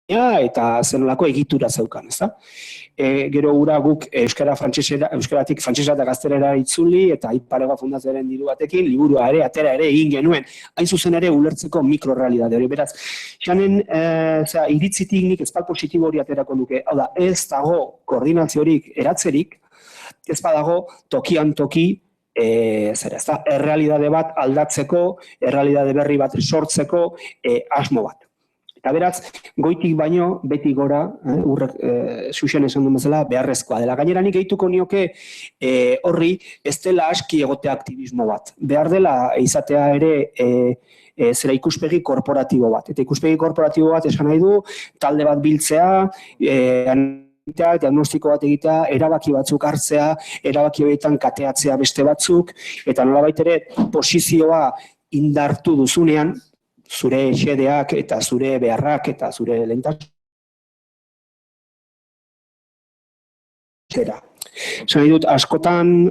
eta zenolako egitura zeukan, ezta? Gero ura guk euskaratik frantsesera eta gaztelera itzuli eta Iparralde Fundazioaren diru batekin liburua ere atera ere egin genuen, hain zuzen ere ulertzeko mikrorealitate hori. Beraz, xanen iritzitik nik ezpal positibo hori aterako nuke. Hau da, ez dago koordinaziorik, eratzerik, ez badago tokian toki errealitate bat aldatzeko, errealitate berri bat sortzeko asmo bat. Eta beraz, goitik baino, beti gora, Xuxen esan duen bezala, beharrezkoa dela. Gainera nik gehituko nioke horri ez dela aski egotea aktivismo bat. Behar dela izatea ere zera ikuspegi korporatibo bat. Eta ikuspegi korporatibo bat esan nahi du, talde bat biltzea, diagnostiko bat egitea, erabaki batzuk hartzea, erabaki horietan kateatzea beste batzuk, eta nolabait ere posizioa indartu duzunean, zure xedeak eta zure beharrak eta zure lehentasunak. Esan nahi dut, askotan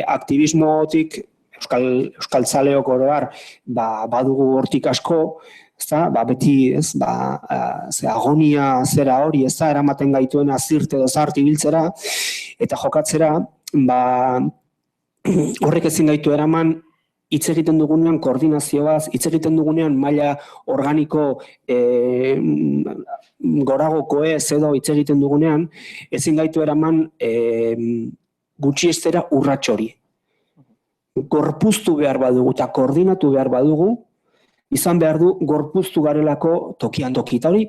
aktivismotik euskal zaleok oro har badugu hortik asko, beti agonia zera hori eramaten gaituena zirte edo zarti biltzera eta jokatzera, horrek ezin gaitu eraman hitz egiten dugunean koordinazioaz, hitz egiten dugunean maila organiko goragokoez edo hitz egiten dugunean, ezin gaitu eraman gutxiestera urrats hori. Gorpuztu behar badugu eta koordinatu behar badugu, izan behar du gorpuztu garelako tokian toki. Eta hori,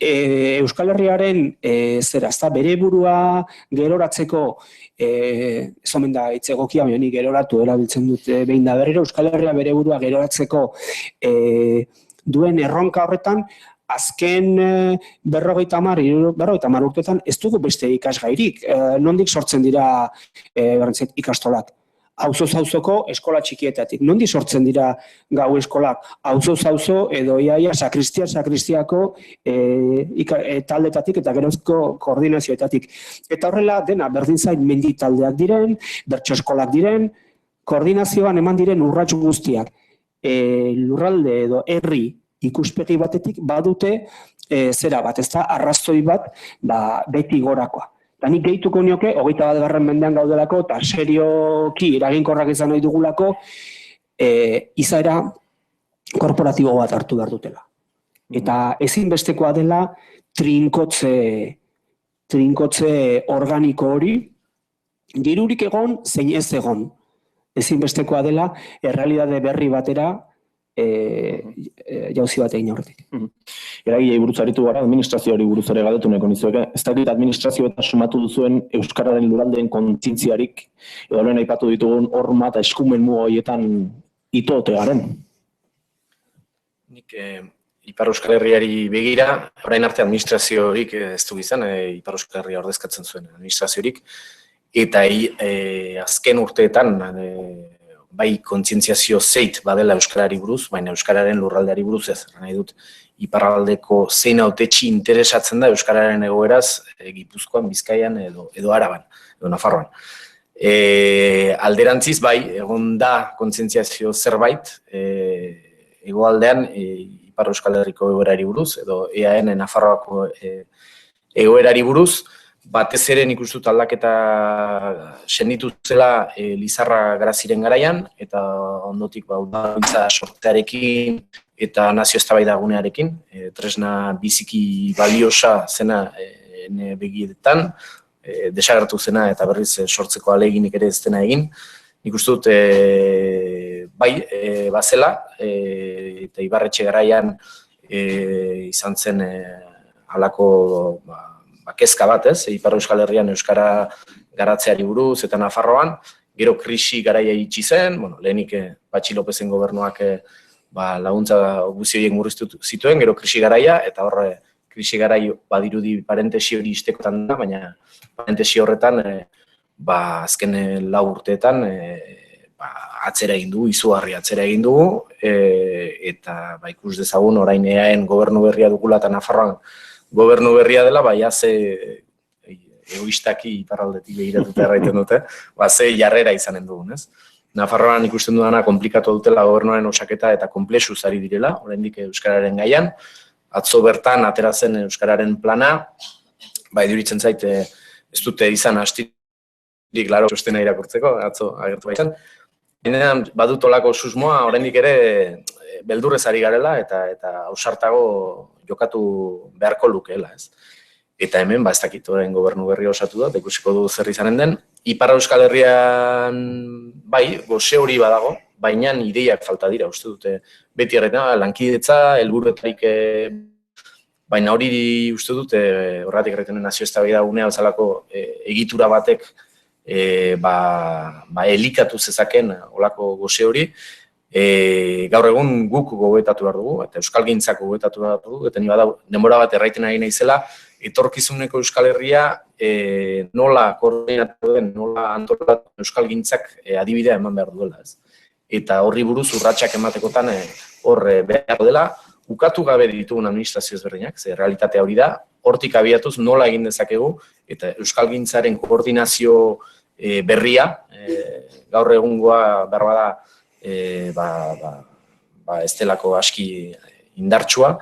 Euskal Herriaren bere burua geroratzeko, ez omen da hitz egokia, baina nik geroratu erabiltzen dut behin da berriro, Euskal Herria bere burua geroratzeko duen erronka horretan, azken 50 urteetan ez dugu beste ikasgairik. Nondik sortzen dira ikastolak? Auzoz-auzoko eskola txikietatik. Nondik sortzen dira gau eskolak? Auzoz-auzo edo iaia sakristiako taldetatik eta gerozko koordinazioetatik. Eta horrela dena berdin zain mendi taldeak diren, bertso eskolak diren, koordinazioan eman diren urrats guztiak. Lurralde edo herri ikuspegi batetik badute zera bat, ez da arrazoi bat beti gorakoa. Eta nik gehituko nioke, 21. mendean gaudelako, eta serioki eraginkorrak izan nahi dugulako, izaera korporatibo bat hartu behar dutela. Eta ezinbestekoa dela trinkotze organiko hori, dirurik egon, zein ez egon. Ezinbestekoa dela errealitate berri batera jauzi bat egin aurretik. Eragilei buruz aritu gara, administrazioari buruz ere galdetu nahiko nizueke. Ez dakit administrazio eta sumatu duzuen euskararen lurraldeen kontzientziarik, edo lehen aipatu ditugun horma eta eskumen muga horietan ito-ote garen. Nik Ipar Euskal Herriari begira, orain arte administraziorik ez du izan, Ipar Euskal Herria ordezkatzen zuen administraziorik, eta azken urteetan bai kontzientziazio zeit badela euskarari buruz, baina euskararen lurraldeari buruz ez. Nahi dut, iparraldeko zein hautetsi interesatzen da euskararen egoeraz Gipuzkoan, Bizkaian edo Araban, edo Nafarroan. Alderantziz bai, egon da kontzientziazio zerbait, hegoaldean Ipar Euskal Herriko egoerari buruz, edo EAN Nafarroako egoerari buruz, batez ere nik uste dut aldaketa senditu zela Lizarra Garaziren garaian, eta ondotik udaltza sortearekin eta nazio eztabaidagunearekin, tresna biziki baliosa zena begietan, desagertu zena eta berriz sortzeko ahaleginik ere ez dena egin. Nik uste dut bai bazela, eta Ibarretxe garaian izan zen halako kezka bat, Ipar Euskal Herrian euskara garatzeari buruz eta Nafarroan, gero krisi garaia itxi zen, lehenik Patxi Lopezen gobernuak laguntza guzti horiek murriztu zituen, gero krisi garaia, eta horre krisi garai badirudi parentesi hori istekotan da, baina parentesi horretan azken 4 urteetan atzera egin du, izugarri atzera egin dugu, eta ikus dezagun orain EAen gobernu berria dugula eta Nafarroan gobernu berria dela, ze egoistaki iparraldetik begiratuta erraiten dute, ze jarrera izanen dugun, ez? Nafarroan ikusten dudana komplikatu dutela gobernuaren osaketa eta konplexuz ari direla, oraindik euskararen gaian, atzo bertan atera zen Euskararen plana, iduritzen zait ez dute izan astirik, laro, txostena irakurtzeko, atzo agertu baitzen. Henean, badut olako susmoa, oraindik ere beldurrez ari garela eta ausartago jokatu beharko lukeela, ez. Eta hemen, ez dakit orain gobernu berri osatu da, ikusiko du zer izanen den. Ipar Euskal Herrian, goze hori badago, baina ideiak falta dira, uste dute beti errena, lankidetza, helburuetarik, baina hori uste dute, horretik erretenen nazio eztabaida unea bezalako egitura batek elikatu zezaken olako goze hori, gaur egun guk gogoetatu behar dugu, eta euskalgintzak gogoetatu behar dugu, eta ni badau, denbora bat erraiten ari naizela, etorkizuneko Euskal Herria nola koordinatu den, nola antolatu euskalgintzak adibidea eman behar duela. Ez. Eta horri buruz urratsak ematekotan hor behar dela, ukatu gabe ditugun administrazio ezberdinak, ze realitatea hori da, hortik abiatuz nola egin dezakegu, eta euskalgintzaren koordinazio berria, gaur egungoa behar bada ez delako aski indartsua,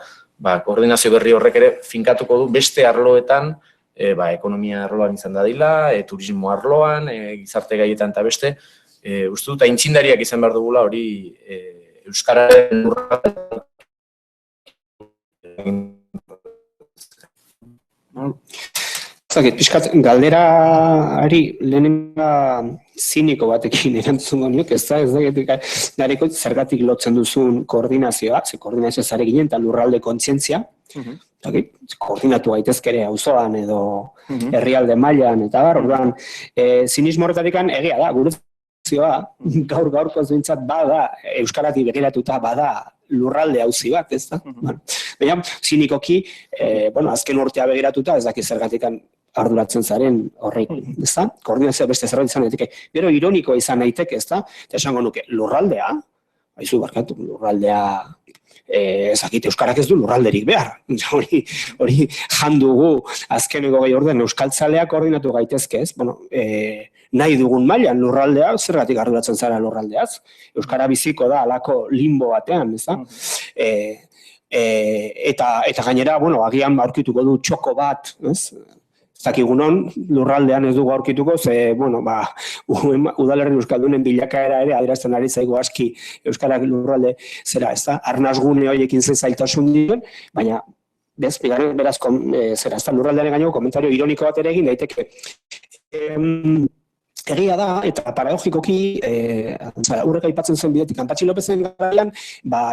koordinazio berri horrek ere finkatuko du beste arloetan, ekonomia arloan izan dadila, turismo arloan, gizarte gaietan eta beste, uste dut aintzindariak izan behar dugula hori Euskararen lurraldean. Piskat, galderari lehenenga ziniko batekin erantzungo niok, ez da, gareko zergatik lotzen duzun koordinazioa, ze koordinazioa zare ginen eta lurralde kontzientzia, koordinatu gaitezkere auzoan edo herrialde mailan eta orduan, zinismo horretatik egia da, gure gaur-gaurko zuintzat bada, euskaratik begiratuta bada lurralde auzi bat, ez da? Baina, zinikoki, azken urtea begiratuta, ez daki zergatik arduratzen zaren horrek, ez da? Koordinazioa beste zerbait izan daiteke. Gero ironikoa izan daiteke, ez da? Eta esango nuke, lurraldea, haizu barkatu, lurraldea, ezakit euskarak ez du lurralderik behar. Hori jandugu azkeneko gehi orden euskaltzaleak koordinatu gaitezke, ez? Nahi dugun mailan lurraldea, zergatik arduratzen zara lurraldeaz. Euskara biziko da alako limbo batean, ez da? Eta gainera, agian aurkituko du txoko bat, ez? Ez dakigunon, lurraldean ez dugu aurkituko, ze, udalerri euskaldunen bilakaera ere adierazten ari zaigu aski euskarak lurralde zera, ez da? Arnazgune horiekin zen zailtasun diren, baina, beraz, lurraldearen gaineko komentario ironiko bat ere egin daiteke. Egia da, eta paradogikoki, urrek aipatzen zuen bidetik, Patxi Lopezen garaian,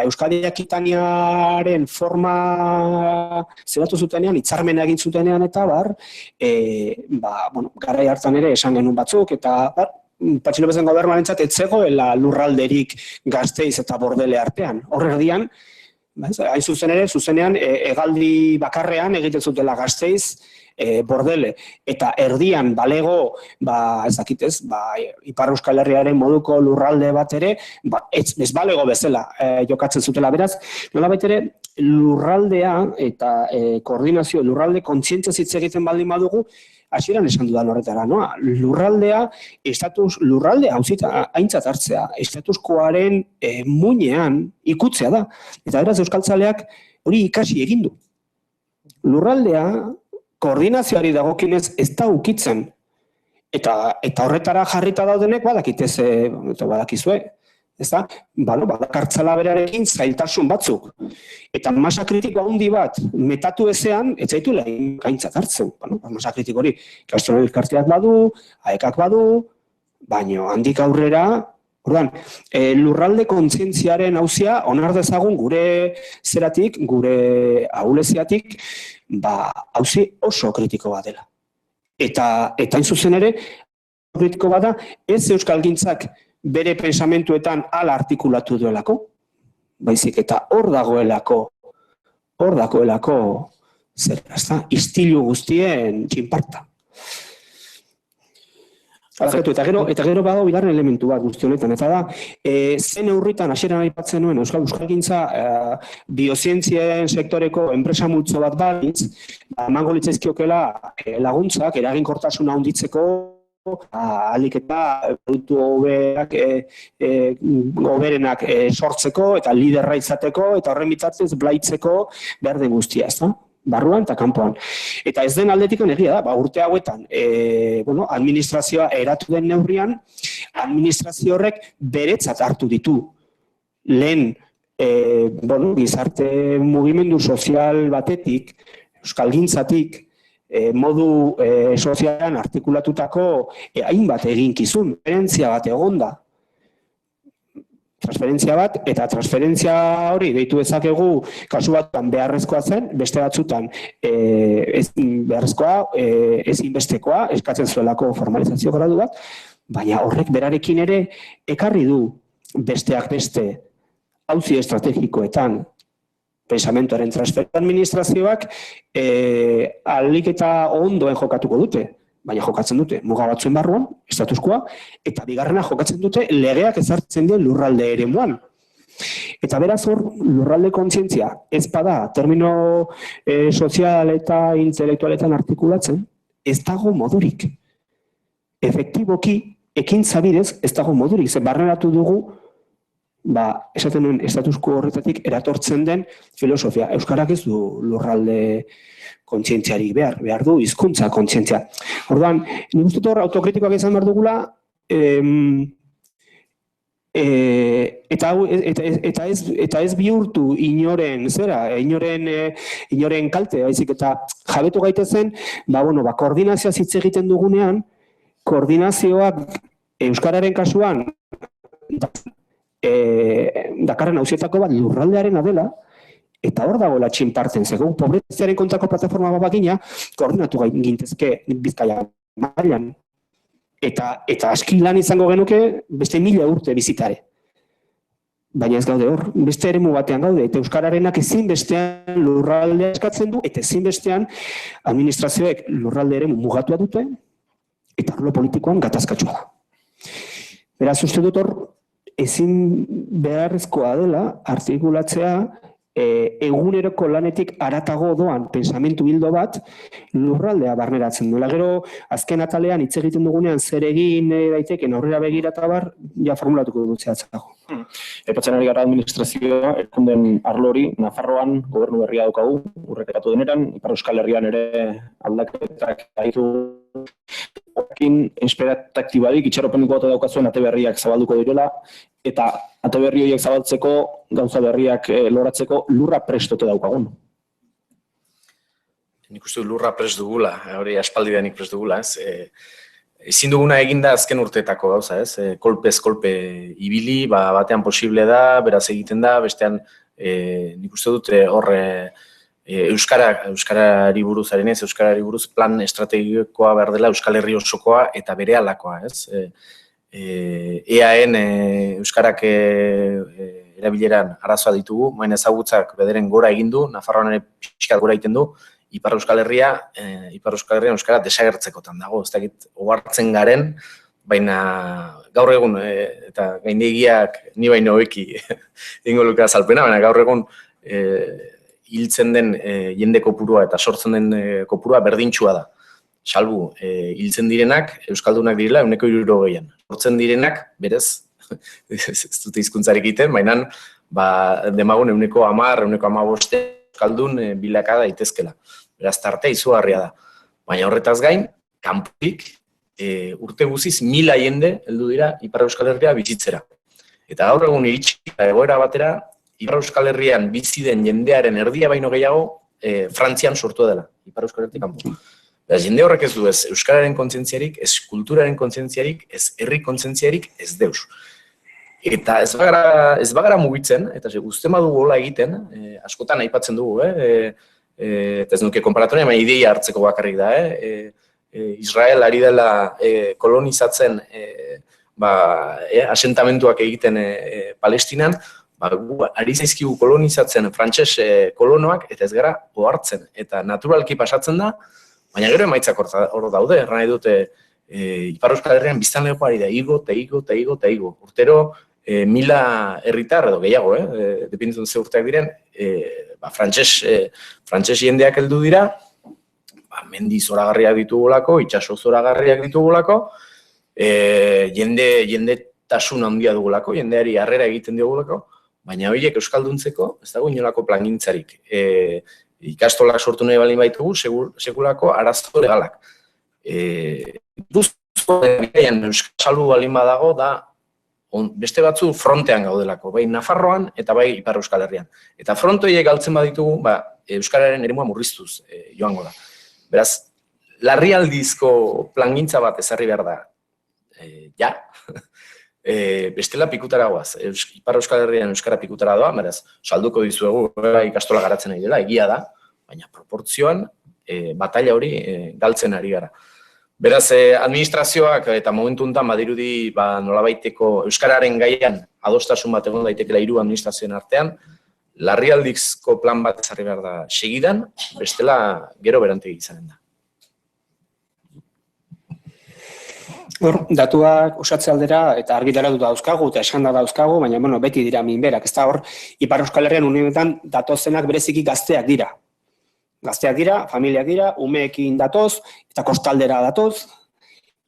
Euskadi Akitaniaren forma zeratu zutenean, hitzarmena egin zutenean eta garai hartan ere esan genuen batzuk, eta Patxi Lopezen gobernuarentzat ez zegoela lurralderik Gasteiz eta Bordele artean. Horrerdian, hain zuzenean, hegaldi bakarrean egiten zutela Gasteiz, Bordele, eta erdian balego, Ipar Euskal Herriaren moduko lurralde bat ere, ez balego bezala jokatzen zutela, beraz, nolabait ere lurraldea eta koordinazio, lurralde kontzientzia hitz egiten baldin badugu, hasieran esan dudan horretara, lurraldea, lurralde hauzita aintzat hartzea, estatuskoaren muinean ikutzea da, eta beraz euskaltzaleak hori ikasi egin du. Lurraldea, koordinazioari dagokinez ez da ukitzen. Eta horretara jarrita daudenek badakitez, eta badakizue. Ez da, badakartzala berarekin zailtasun batzuk. Eta masa kritiko handi bat metatu ezean, ez zaitu lehen gaintzat hartzen. Masa kritiko hori, Kastronen elkarteak badu, AEKak badu, baino handik aurrera, orduan, lurralde kontzientziaren auzia onar dezagun gure zeratik, gure ahuleziatik, auzi oso kritiko bat dela. Eta hain zuzen ere, kritiko bat da, ez euskalgintzak bere pensamentuetan ala artikulatu duelako, baizik eta hor dagoelako, istilu guztien txinparta. Eta gero badago bigarren elementu bat guzti honetan, eta da, zen neurritan hasieran aipatzen nuen euskalgintza biozientzien sektoreko enpresa multzo bat balitz, emango litzaizkiokela laguntzak eraginkortasuna handitzeko ahalik eta produktu hoberenak sortzeko eta liderra izateko eta horren bitartez blaitzeko behar den guztia, ez da? Barruan eta kanpoan. Eta ez den aldetik egia da, urte hauetan, administrazioa eratu den neurrian, administrazio horrek beretzat hartu ditu. Lehen, gizarte mugimendu sozial batetik, euskalgintzatik, modu sozialan artikulatutako hainbat eginkizun, transferentzia bat egonda. Transferentzia bat, eta transferentzia hori deitu dezakegu kasu batutan beharrezkoa zen, beste batzutan beharrezkoa, ezinbestekoa, eskatzen zuelako formalizazio gradu bat, baina horrek berarekin ere ekarri du besteak beste auzi estrategikoetan pensamentuaren transfer administrazioak ahalik eta ondoen jokatuko dute. Baina jokatzen dute muga batzuen barruan, estatuskoa, eta bigarrena jokatzen dute legeak ezartzen dien lurralde eremuan. Eta beraz hor, lurralde kontzientzia ez bada termino sozial eta intelektualetan artikulatzen, ez dago modurik. Efektiboki, ekintza bidez, ez dago modurik. Ze barneratu dugu, esaten nuen estatusko horretatik eratortzen den filosofia. Euskarak ez du lurralde kontzientziarik behar du, hizkuntza kontzientzia. Orduan, nik uste hor autokritikoak izan behar dugula, eta ez bihurtu inoren kalte, baizik eta jabetu gaitezen, koordinazioa hitz egiten dugunean, koordinazioak euskararen kasuan dakarren auzietako bat lurraldearena dela, eta hor dagoela txinparten, zegoen pobreziaren kontrako plataforma bat bagina, koordinatu gintezke Bizkaia mailan. Eta aski lan izango genuke beste 1000 urte bizitare. Baina ez gaude hor, beste eremu batean gaude, eta euskararenak ezinbestean lurraldea eskatzen du, eta ezinbestean administrazioek lurralde eremu mugatua dute, eta arlo politikoan gatazkatsua da. Beraz, uste dut hor, ezin beharrezkoa dela artikulatzea eguneroko lanetik haratago doan pensamentu hildo bat lurraldea barneratzen duela. Gero, azken atalean hitz egiten dugunean zer egin daiteken aurrera begira eta bar, ja formulatuko dut zehatzago. Aipatzen ari gara administrazioa, erakunden arlo hori, Nafarroan gobernu berria daukagu, urrekatu deneran, Ipar Euskal Herrian ere aldaketak ditu. Horrekin, esperaktibarik, itxaropeniko bat daukazuen ate berriak zabalduko direla, eta ate berri horiek zabaltzeko, gauza berriak loratzeko, lurra prestote daukagun. Nik uste lurra prest dugula, hori aspaldidanik prest dugula, ez? Ezin duguna eginda azken urteetako gauza, ez? Kolpez kolpe ibili, batean posible da, beraz egiten da, bestean nik uste dut horre Euskarari buruzaren ez, Euskarari buruz plan estrategikoa behar dela Euskal Herri osokoa eta berealakoa, ez? EAN Euskarak erabileran arazoa ditugu, main ezagutzak bederen gora egin du, Nafarroan ere pixkat gora egiten du, Ipar Euskal Herrian Euskara desagertzekotan dago, ez dakit ohartzen garen, baina gaur egun, eta gaindegiak ni baino hobeki egingo luke azalpena, baina gaur egun hiltzen den jende kopurua eta sortzen den kopurua berdintxua da. Salbu, hiltzen direnak, euskaldunak direla, 160an. Sortzen direnak, berez, ez dute hizkuntzarik egiten, baina demagun 110, 115 euskaldun bilaka daitezkela. Beraz, tartea izugarria da. Baina horretaz gain, kanpotik, urte guziz 1000 jende heldu dira Ipar Euskal Herria bizitzera. Eta gaur egun iritsi egoera batera, Ipar Euskal Herrian bizi den jendearen erdia baino gehiago Frantzian sortu dela, Ipar Euskal Herritik kanpo. Jende horrek ez du ez euskararen kontzientziarik, ez kulturaren kontzientziarik, ez herri kontzientziarik, ez deus. Eta ez bagara mugitzen, eta guzti badugu hola egiten, askotan aipatzen dugu, eta ez nuke konparatoria, baina ideia hartzeko bakarrik da, Israel ari dela kolonizatzen asentamentuak egiten Palestinan, ari zaizkigu kolonizatzen frantses kolonoak, eta ez gara ohartzen, eta naturalki pasatzen da, baina gero emaitzak hor daude, erran nahi dute Ipar Euskal Herrian biztanleko ari da, igo. Urtero, 1000 herritar edo gehiago, depintzen ze urteak diren, frantses jendeak heldu dira, mendi zoragarriak ditugulako, itxaso zoragarriak ditugulako, jendetasun handia dugulako, jendeari harrera egiten diogulako, baina horiek euskalduntzeko ez dago inolako plangintzarik. Ikastolak sortu nahi balin baitugu, sekulako arazo legalak. Euskal salbu balin badago da beste batzu frontean gaudelako, bai Nafarroan eta bai Ipar Euskal Herrian. Eta frontoiek galtzen baditugu, euskararen eremua murriztuz joango da. Beraz, larrialdizko plangintza bat ezarri behar da, bestela pikutara goaz. Ipar Euskal Herrian euskara pikutara doa, beraz, salduko dizuegu ikastola garatzen ari dela, egia da, baina proportzioan batalla hori galtzen ari gara. Beraz, administrazioak eta momentu honetan badirudi nolabaiteko euskararen gaian adostasun bat egon daitekela 3 administrazioen artean, larrialdizko plan bat ezarri behar da segidan, bestela gero berantegi izanen da. Hor, datuak osatze aldera eta argitaratu dauzkagu eta eskanda dauzkagu, baina beti dira minberak. Ez da hor, Ipar Euskal Herrian uneetan datozenak bereziki gazteak dira. Gazteak dira, familiak dira, umeekin datoz, eta kostaldera datoz,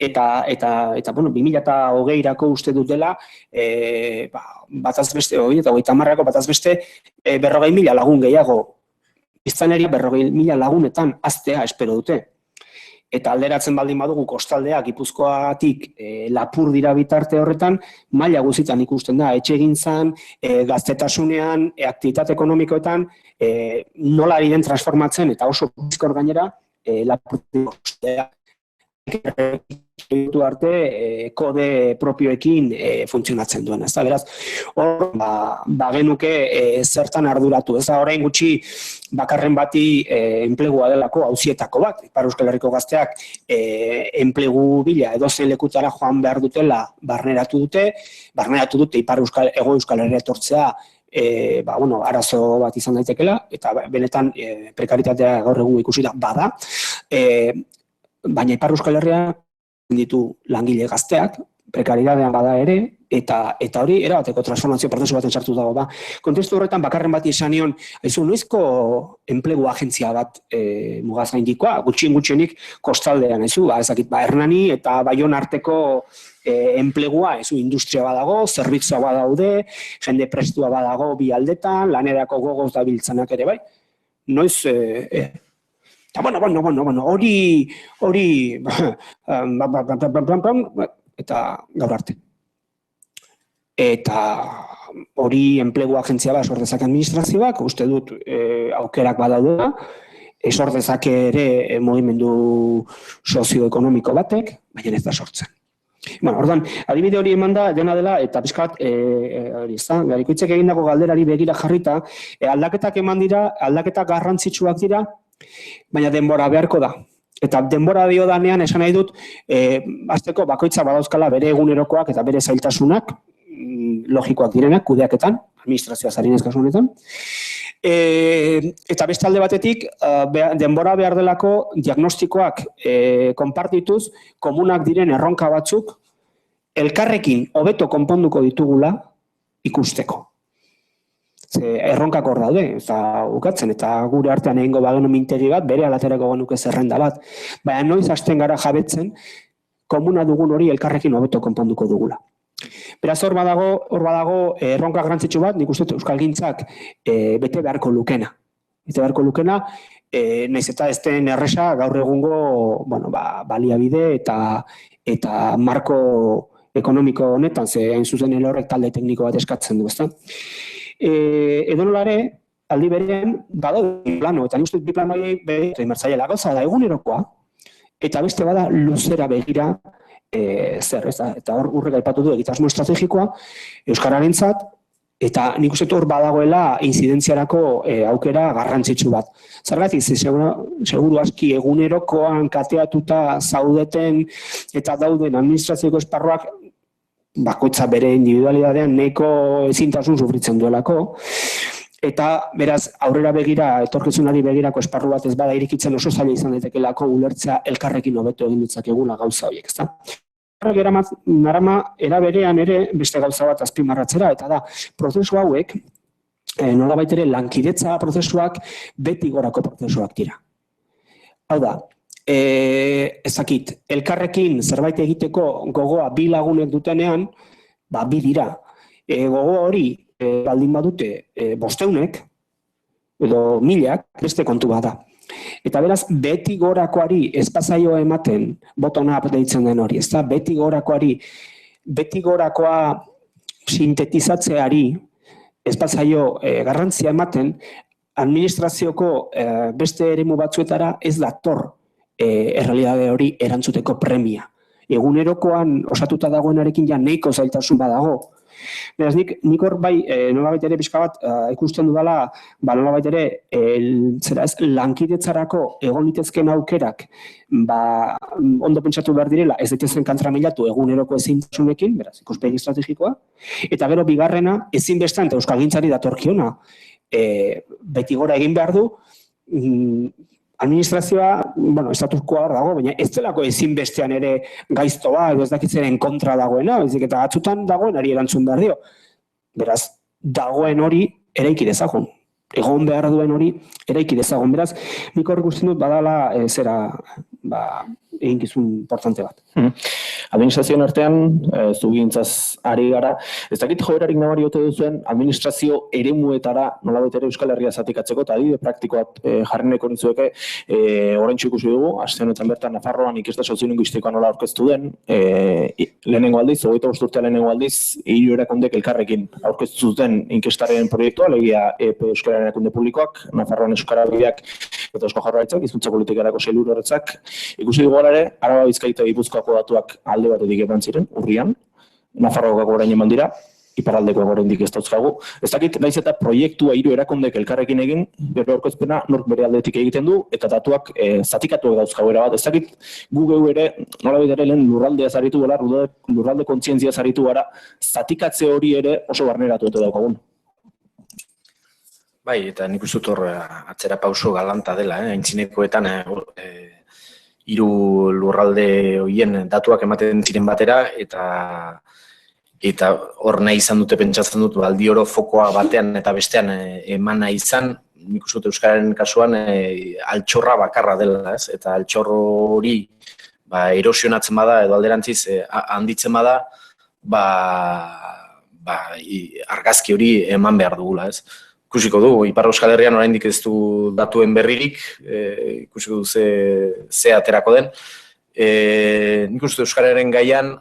eta 2020erako uste dutela, bataz beste, eta 30erako bataz beste, 40.000 lagun gehiago. Biztanleria 40.000 lagunetan aztea espero dute. Eta alderatzen baldin badugu kostaldeak Gipuzkoatik Lapurdira bitarte horretan, maila guztietan ikusten da, etxegintzan, gaztetasunean, aktibitate ekonomikoetan, nola ari den transformatzen eta oso bizkor gainera Lapurdiko kostaldeak arte kode propioekin funtzionatzen duen. Beraz, hor genuke zertan arduratu. Ez da orain gutxi bakarren bati enplegua delako auzietako bat. Ipar Euskal Herriko gazteak enplegu bila edozein lekutara joan behar dutela barneratu dute Ipar Hego Euskal Herria etortzea arazo bat izan daitekela, eta benetan prekaritatea gaur egun ikusi da bada. Baina Ipar Euskal Herria ditu langile gazteak, prekaritatean bada ere, eta hori erabateko transformazio prozesu baten sartu dago. Kontestu horretan bakarren bati esan nion, noizko enplegu agentzia bat mugaz gaindikoa, gutxienik kostaldean, ezakit, Hernani eta Baion arteko enplegua, industria badago, zerbitzua badaude, jende prestua badago bi aldetan, lanerako gogoz dabiltzanak ere bai. Noiz... hori eta gaur arte. Eta hori enplegu agentzia bat sor dezake administrazioak, uste dut aukerak badaudela, sor dezake ere mugimendu sozioekonomiko batek, baina ez da sortzen. Orduan, adibide hori eman da, dena dela, eta pixkat, Garikoitzek egindako galderari begira jarrita, aldaketak eman dira, aldaketak garrantzitsuak dira, baina denbora beharko da. Eta denbora dio danean esan nahi dut, azteko bakoitza badauzkala bere egunerokoak eta bere zailtasunak, logikoak direnak, kudeaketan, administrazioa zarinez kasu honetan. Eta beste alde batetik, denbora behar delako diagnostikoak konpartituz, komunak diren erronka batzuk, elkarrekin hobeto konponduko ditugula ikusteko. Erronkak hor daude, eta ukatzen, eta gure artean egingo bagenu mintegi bat, bere alaterako genuke zerrenda bat. Baina noiz hasten gara jabetzen, komuna dugun hori elkarrekin hobeto konponduko dugula. Beraz, hor badago erronka garrantzitsu bat, nik uste euskalgintzak bete beharko lukena. Bete beharko lukena, nahiz eta ez den erresa gaur egungo baliabide eta marko ekonomiko honetan, ze hain zuzen horrek talde tekniko bat eskatzen du, ezta? Edonolare, aldi berean, badaude plano, eta nik uste bi plano begira imertzaiela gauza da egunerokoa, eta beste bada luzera begira eta hor urrek aipatu du egitasmo estrategikoa euskararentzat, eta nik uste hor badagoela inzidentziarako aukera garrantzitsu bat. Zergatik, seguru aski egunerokoan kateatuta zaudeten eta dauden administrazioko esparruak bakoitza bere individualidadean nahiko ezintasun sufritzen duelako, eta beraz aurrera begira, etorkizunari begirako esparru bat ez bada irikitzen oso zaila izan daitekelako ulertzea elkarrekin hobeto egin ditzakegula gauza horiek, ezta? Narama era berean ere beste gauza bat azpimarratzera, eta da, prozesu hauek, nolabait ere lankidetza prozesuak beti gorako prozesuak dira. Hau da, ezakit, elkarrekin zerbait egiteko gogoa bi lagunek dutenean, bi dira. Gogo hori baldin badute 500 edo 1000 beste kontu bat da. Eta beraz, beti gorakoari espazaio ematen, bottom up deitzen den hori, ezta? Beti gorakoa sintetizatzeari espazaio garrantzia ematen, administrazioko beste eremu batzuetara ez dator errealitate hori erantzuteko premia. Egunerokoan osatuta dagoenarekin ja nahiko zailtasun badago. Beraz, nik hor bai nolabait ere pixka bat ikusten dudala, nolabait ere lankidetzarako egon litezkeen aukerak ondo pentsatu behar direla, ez daitezen kantramilatu eguneroko ezintasunekin, beraz, ikuspegi estrategikoa, eta gero bigarrena ezinbestean eta euskalgintzari datorkiona beti gora egin behar du, administrazioa, estatuskoa hor dago, baina ez delako ezinbestean ere gaiztoa, edo ez dakitzeren kontra dagoena, bezik eta batzutan dagoenari erantzun behar dio. Beraz, dagoen hori eraiki dezagun. Egon behar duen hori eraiki dezagun. Beraz, nik hor ikusten dut badala eginkizun importante bat. Administrazioen artean, zugintzaz ari gara, ez dakit joerarik nabari ote duzuen administrazio eremuetara nolabait ere Euskal Herria zatikatzeko, eta adibide praktikoat jarri nahiko nitzueke, oraintxe ikusi dugu, aste honetan bertan Nafarroan inkesta soziolinguistikoa nola aurkeztu den, lehenengo aldiz, 25 urtea lehenengo aldiz, 3 erakundek elkarrekin aurkeztu zuten inkestaren proiektua, alegia Euskararen erakunde publikoak, Nafarroan Euskara Bideak eta Eusko Jaurlaritzak, hizkuntza politikarako sailburu horretzak, ikusi dugu ere, Araba, Bizkaia eta Gipuzkoako datuak alde batetik eman ziren, urrian, Nafarroako orain eman dira, iparraldeko oraindik ez dauzkagu. Ez dakit, naiz eta proiektua 3 erakundek elkarrekin egin, bere aurkezpena nork bere aldetik egiten du, eta datuak zatikatuak dauzkagu era bat. Ez dakit, gu geu ere, nolabait ere lehen lurraldea zaritu gara, lurralde kontzientzia zaritu gara, zatikatze hori ere oso barneratu eta daukagun. Bai, eta nik uste dut hor atzera pauso galanta dela, aintzinekoetan 3 lurralde horien datuak ematen ziren batera, eta hor nahi izan dute pentsatzen dut, aldi oro fokoa batean eta bestean eman nahi izan, nik uste dut Euskararen kasuan altxorra bakarra dela, ez? Eta altxor hori erosionatzen bada, edo alderantziz handitzen bada, argazki hori eman behar dugula, ez? Ikusiko du, Ipar Euskal Herrian oraindik ez du datuen berririk, ikusiko du ze aterako den. Nik uste Euskararen gaian,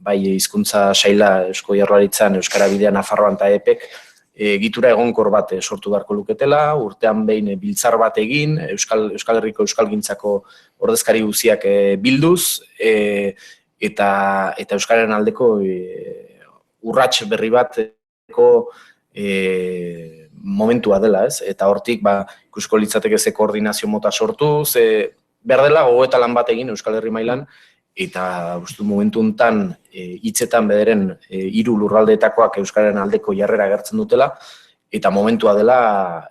bai hizkuntza saila Eusko Jaurlaritzan, Euskara Bidea, Nafarroan eta EPEk egitura egonkor bat sortu beharko luketela, urtean behin biltzar bat egin, Euskal Herriko euskalgintzako ordezkari guztiak bilduz, eta Euskararen aldeko urrats berri bat momentua dela, ez? Eta hortik, ikusko litzateke ze koordinazio mota sortu, behar dela gogoeta lan bat egin Euskal Herri mailan, eta uste momentu honetan hitzetan bederen 3 lurraldeetakoak Euskararen aldeko jarrera agertzen dutela, eta momentua dela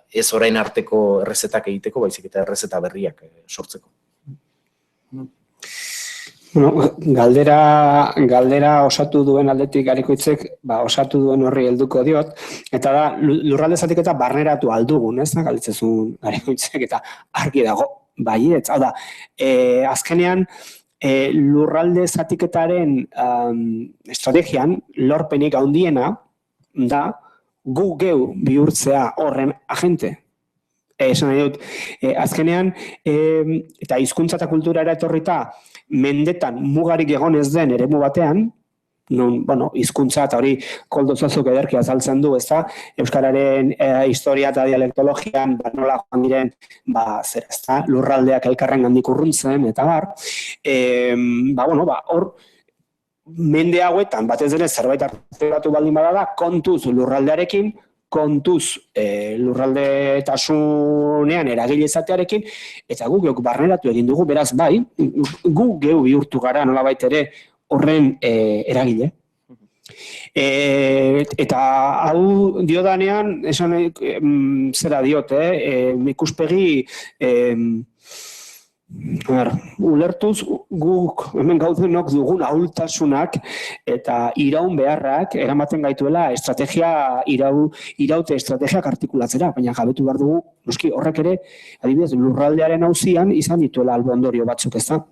ez orain arteko errezetak egiteko, baizik eta errezeta berriak sortzeko. Galdera osatu duen aldetik Garikoitzek, osatu duen horri helduko diot, eta da, lurralde zatiketa barneratu aldugun, ez da, galditzezun Garikoitzek, eta argi dago, baietz. Hau da, azkenean, lurralde zatiketaren estrategian, lorpenik handiena, da, gu geu bihurtzea horren agente. Esan nahi dut, azkenean, eta hizkuntza eta kulturara etorrita, mendetan mugarik egon ez den eremu batean, non, hizkuntza eta hori koldozazuk ederki azaltzen du, ezta, Euskararen historia eta dialektologian, nola joan diren, lurraldeak elkarren gandik urruntzen, eta hor, mende hauetan, batez ere zerbait arteatu baldin badala, kontuz lurraldearekin, kontuz lurraldetasunean eragile izatearekin, eta gu geuk barneratu egin dugu, beraz bai, gu geu bihurtu gara nolabait ere horren eragile. Eta hau diodanean, esan zera diot, ikuspegi Ulertuz guk hemen gaudenok dugun ahultasunak eta iraun beharrak eramaten gaituela iraute estrategiak artikulatzera, baina jabetu behar dugu, noski horrek ere, adibidez, lurraldearen auzian izan dituela albo ondorio batzuk, ez da?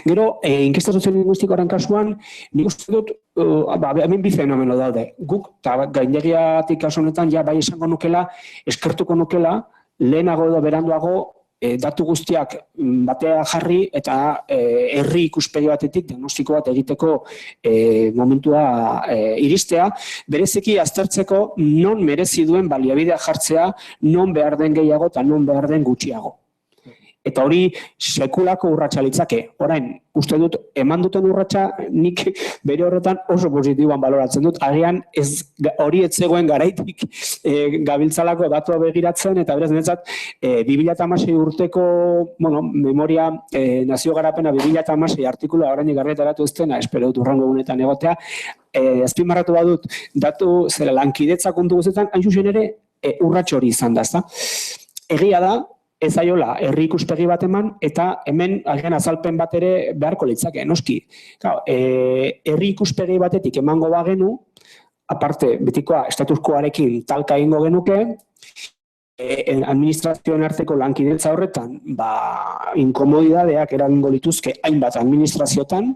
Gero, inkesta soziolinguistikoaren kasuan, nik uste dut, hemen bi fenomeno daude. Guk, eta gaindegiatik kasu honetan, ja bai esango nukela, eskertuko nukela, lehenago edo beranduago, datu guztiak batea jarri eta herri ikuspegi batetik diagnostiko bat egiteko momentua iristea, bereziki aztertzeko non merezi duen baliabidea jartzea, non behar den gehiago eta non behar den gutxiago. Eta hori sekulako urratsa litzake. Orain, uste dut, eman duten urratsa nik bere horretan oso positiboan baloratzen dut. Agian hori ez zegoen garaitik gabiltzalako datua begiratzen, eta berez netzat 2016 urteko memoria nazio garapena 2016 artikulua oraindik argitaratu ez dena, espero dut hurrengo egunetan egotea, azpimarratu badut datu zera lankidetza kontu guztietan, hain zuzen ere urrats hori izan da, ezta? Egia da, ez zaiola herri ikuspegi bat eman, eta hemen agian azalpen bat ere beharko litzake, noski. Herri ikuspegi batetik emango bagenu, aparte betikoa estatus-quoarekin talka egingo genuke, administrazioen arteko lankidetza horretan, inkomodidadeak eragingo lituzke hainbat administraziotan,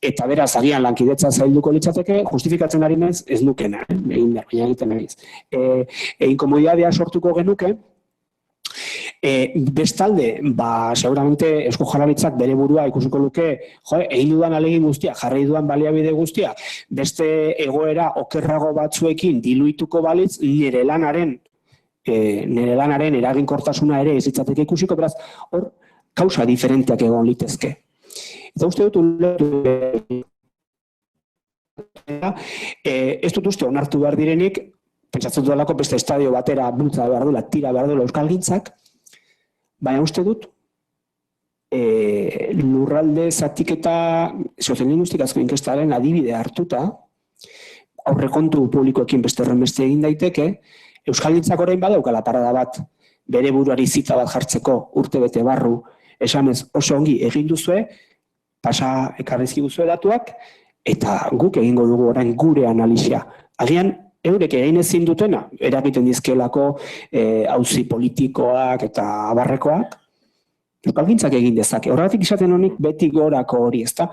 eta beraz agian lankidetza zailduko litzateke, justifikatzen ari naiz ez nukena, baina egiten naiz. Inkomodidadea sortuko genuke, bestalde, seguramente Eusko Jaurlaritzak bere burua ikusiko luke, egin dudan ahalegin guztia, jarri dudan baliabide guztia, beste egoera okerrago batzuekin diluituko balitz, nire lanaren eraginkortasuna ere ez litzateke ikusiko, beraz, hor, kausa diferenteak egon litezke. Eta uste dut, ez dut uste onartu behar direnik, pentsatzen dudalako beste estadio batera bultza behar duela, tira behar duela euskalgintzak, baina uste dut, lurralde zatiketa soziolinguistikazko inkestaren adibide hartuta, aurrekontu publikoekin beste horrenbeste egin daiteke, euskalgintzak orain badaukala parada bat, bere buruari zita bat jartzeko urtebete barru, esanez oso ongi egin duzue, pasa ekarrizki duzue datuak, eta guk egingo dugu orain gure analisia. Agian, eurek egin ezin dutena, eragiten dizkelako auzi politikoak eta abarrekoak, euskalgintzak egin dezake. Horregatik izaten honik beti gorako hori, ezta?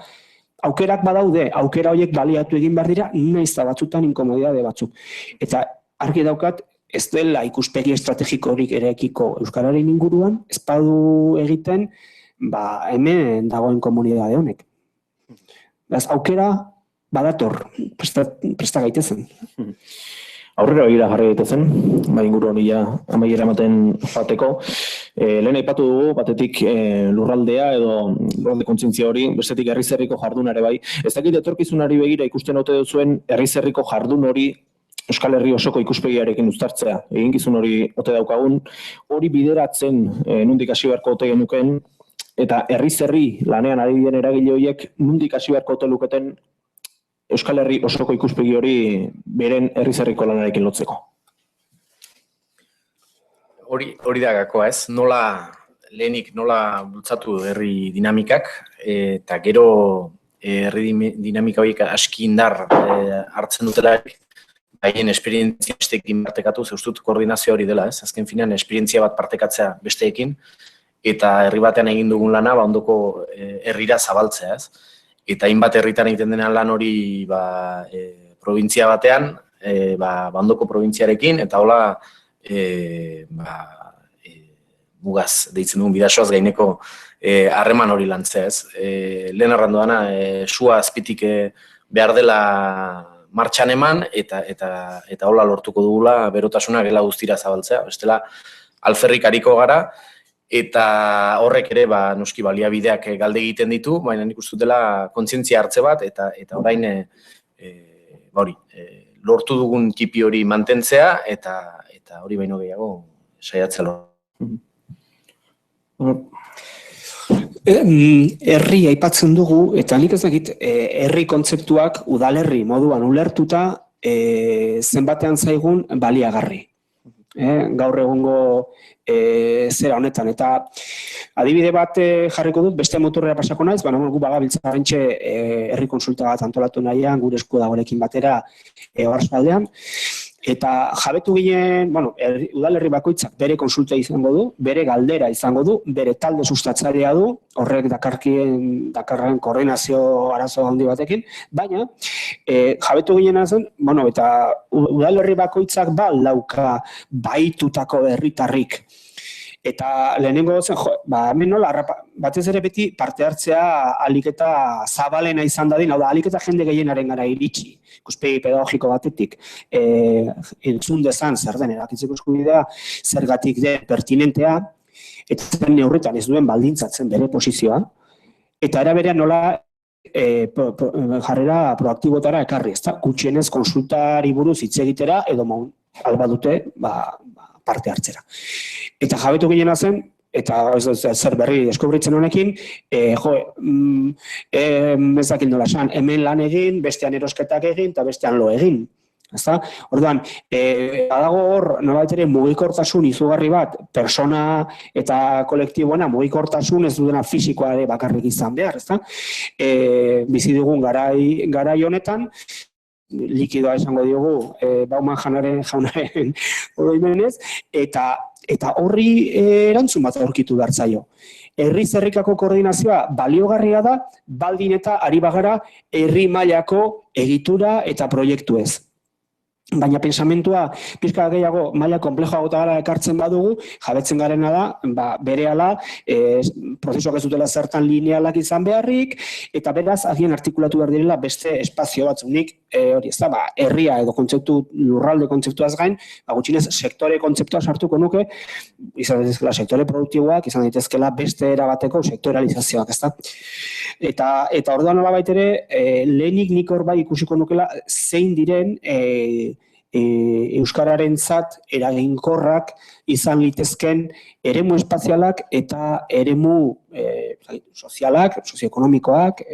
Aukerak badaude, aukera horiek baliatu egin behar dira, nahiz da batzutan inkomodidade batzuk. Eta argi daukat, ez dela ikuspegi estrategiko horik erekiko euskararen inguruan, ez badu egiten, hemen dagoen komunidade honek. Aukera badator, presta gaitezen. Aurrera begira jarri daitezen, inguru honi amaiera ematen joateko. Lehen aipatu dugu, batetik lurraldea edo lurralde kontzientzia hori, bestetik herri-zerriko jardunare bai. Ez dakit etorkizunari begira ikusten ote duzuen herri-zerriko jardun hori Euskal Herri osoko ikuspegiarekin uztartzea. Eginkizun hori ote daukagun, hori bideratzen nondik hasi beharko ote genuken, eta herri-zerri lanean ari diren eragile horiek nondik hasi beharko ote luketen Euskal Herri osoko ikuspegi hori beren herri-zerriko lanarekin lotzeko. Hori da gakoa, ez? Lehenik nola bultzatu herri dinamikak, eta gero herri dinamika horiek aski indar hartzen dutelarik, haien esperientzia besteekin partekatu, zeustut koordinazio hori dela, ez? Azken finean, esperientzia bat partekatzea besteekin, eta herri batean egin dugun lana, ondoko herrira zabaltzea, ez? Eta hainbat herritan egiten dena lan hori provintzia batean, ondoko provintziarekin, eta hola mugaz deitzen dugun bidasoaz gaineko harreman hori lantzea, ez? Lehen arrandu dana, sua azpitik behar dela martxan eman, eta hola lortuko dugula berotasuna gela guztira zabaltzea. Bestela, alferrik ariko gara, eta horrek ere noski baliabideak galde egiten ditu, baina nik uste dela kontzientzia hartze bat, eta orain lortu dugun tipi hori mantentzea, eta hori baino gehiago saiatzea lortu. Herri aipatzen dugu, eta nik ez dakit herri kontzeptuak udalerri moduan ulertuta zenbatean zaigun baliagarri. gaur egungo zera honetan. Eta adibide bat jarriko dut, beste motorrera pasako naiz, gu bagabiltza bentxe herri konsulta bat antolatu nahian, gure esku dagorekin batera Oarsoaldean. Eta jabetu ginen, udalerri bakoitzak bere konsulta izango du, bere galdera izango du, bere talde sustatzailea du, horrek dakarren koordinazio arazo handi batekin, baina jabetu ginen zen, eta udalerri bakoitzak lauka baitutako herritarrik. Eta lehenengo zen, hemen nola, batez ere beti parte hartzea ahalik eta zabalena izan dadin, hau da, ahalik eta jende gehienaren gara iritsi, ikuspegi pedagogiko batetik, entzun dezan zer den, erakitzeko eskubidea, zergatik den pertinentea, eta neurritan ez duen baldintzatzen bere posizioa, eta era berean nola jarrera proaktibotara ekarri, ezta? Gutxienez konsultari buruz hitz egitera, edo alba dute, parte hartzera. Eta jabetu ginen zen, eta zer berri deskubritzen honekin, ez dakit nola esan, hemen lan egin, bestean erosketak egin, eta bestean lo egin. Orduan, badago hor, nolabait ere mugikortasun izugarri bat, persona eta kolektiboena mugikortasun ez dudena fisikoa ere bakarrik izan behar, bizi dugun garai honetan, likidoa esango diogu, Bauman jaunaren oroimenez, eta horri erantzun bat aurkitu behar zaio. Herri zerrikako koordinazioa baliogarria da, baldin eta ari bagara herri mailako egitura eta proiektu ez. Baina pensamentua pixka gehiago maila konplejoagotara ekartzen badugu, jabetzen garena da, berehala prozesuak ez dutela zertan linealak izan beharrik, eta beraz, agian artikulatu behar direla beste espazio batzunik, hori ez da, herria edo kontzeptu, lurralde kontzeptuaz gain, gutxinez sektore kontzeptua sartuko nuke, izan daitezkela sektore produktiboak, izan daitezkela beste erabateko sektoralizazioak, ez da. Eta orduan nolabait ere, lehenik nik hor bai ikusiko nukela zein diren euskararentzat eraginkorrak izan litezken eremu espazialak eta eremu sozialak, sozioekonomikoak,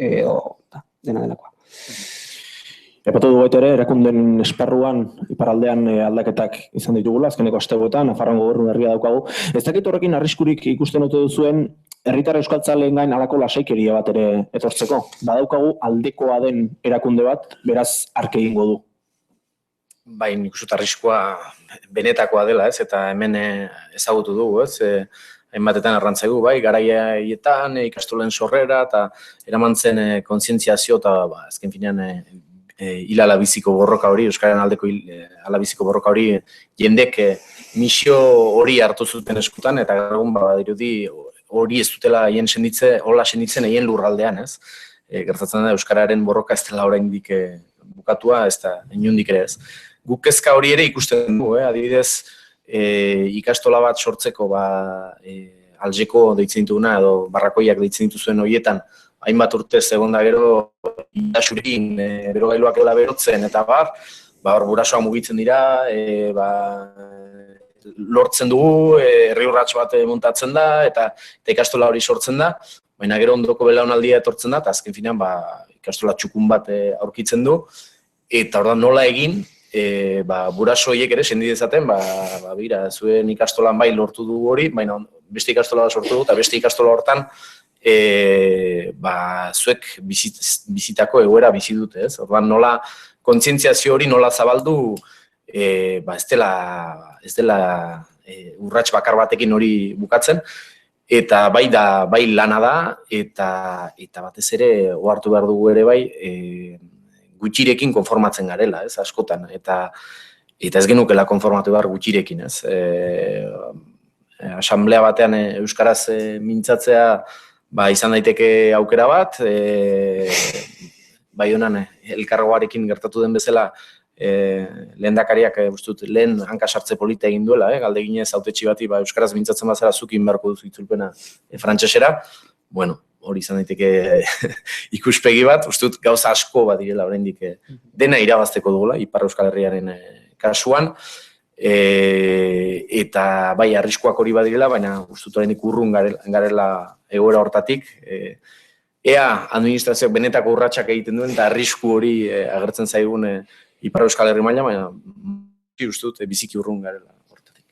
dena delakoa. Epatu du baita ere, erakunden esparruan, iparraldean aldaketak izan ditugula, azkeneko astegoetan, Nafarroan gobernu herria daukagu. Ez dakit horrekin arriskurik ikusten ote duzuen, herritar euskaltzaleen gain halako lasaikeria bat ere etortzeko. Badaukagu aldekoa den erakunde bat, beraz arke egingo du. Bai, nik uste arriskua benetakoa dela, eta hemen ezagutu dugu, hainbatetan arrantzaigu, bai, garaietan, ikastolen sorrera, eta eraman zen kontzientziazio, eta azken finean hil alabiziko borroka hori, euskaren aldeko alabiziko borroka hori, jendek misio hori hartu zuten eskutan, eta egun badirudi hori ez dutela hola senditzen egin lurraldean, ez? Gertatzen da, euskararen borroka ez dela oraindik bukatua, ez da, inundik ere ez. Guk kezka hori ere ikusten du, adibidez, ikastola bat sortzeko Aljeko deitzen dituguna edo barrakoiak deitzen dituzuen horietan, hainbat urtez egon da gero itasurekin, berogailuak ela berotzen eta hor gurasoak mugitzen dira, lortzen dugu, herri urrats bat montatzen da eta ikastola hori sortzen da, baina gero ondoko belaunaldia etortzen da, eta azken finean ikastola txukun bat aurkitzen du, eta ordan nola egin, buraso horiek ere sendi dezaten, bira, zuen ikastolan bai lortu du hori, baina beste ikastola sortu du, eta beste ikastola hortan zuek bizitako egoera bizi dute, ez? Orduan nola kontzientziazio hori nola zabaldu, ez dela urrats bakar batekin hori bukatzen, eta bai lana da, eta batez ere ohartu behar dugu ere bai, gutxirekin konformatzen garela, ez, askotan, eta ez genukela konformatu behar gutxirekin, ez. Asamblea batean euskaraz mintzatzea izan daiteke aukera bat, bai honan elkargoarekin gertatu den bezala lehendakariak lehen hankasartze polita egin duela, galdeginez hautetsi bati euskaraz mintzatzen bazara zukin beharko duzu itzulpena frantsesera, bueno, hori izan daiteke ikuspegi bat, uste dut gauza asko bat direla oraindik dena irabazteko dugula, Ipar Euskal Herriaren kasuan, eta bai arriskuak hori badirela, baina uste dut oraindik urrun garela egoera hortatik, ea administrazioak benetako urratsak egiten duen, eta arrisku hori agertzen zaigun Ipar Euskal Herri maila, baina uste dut biziki urrun garela hortatik.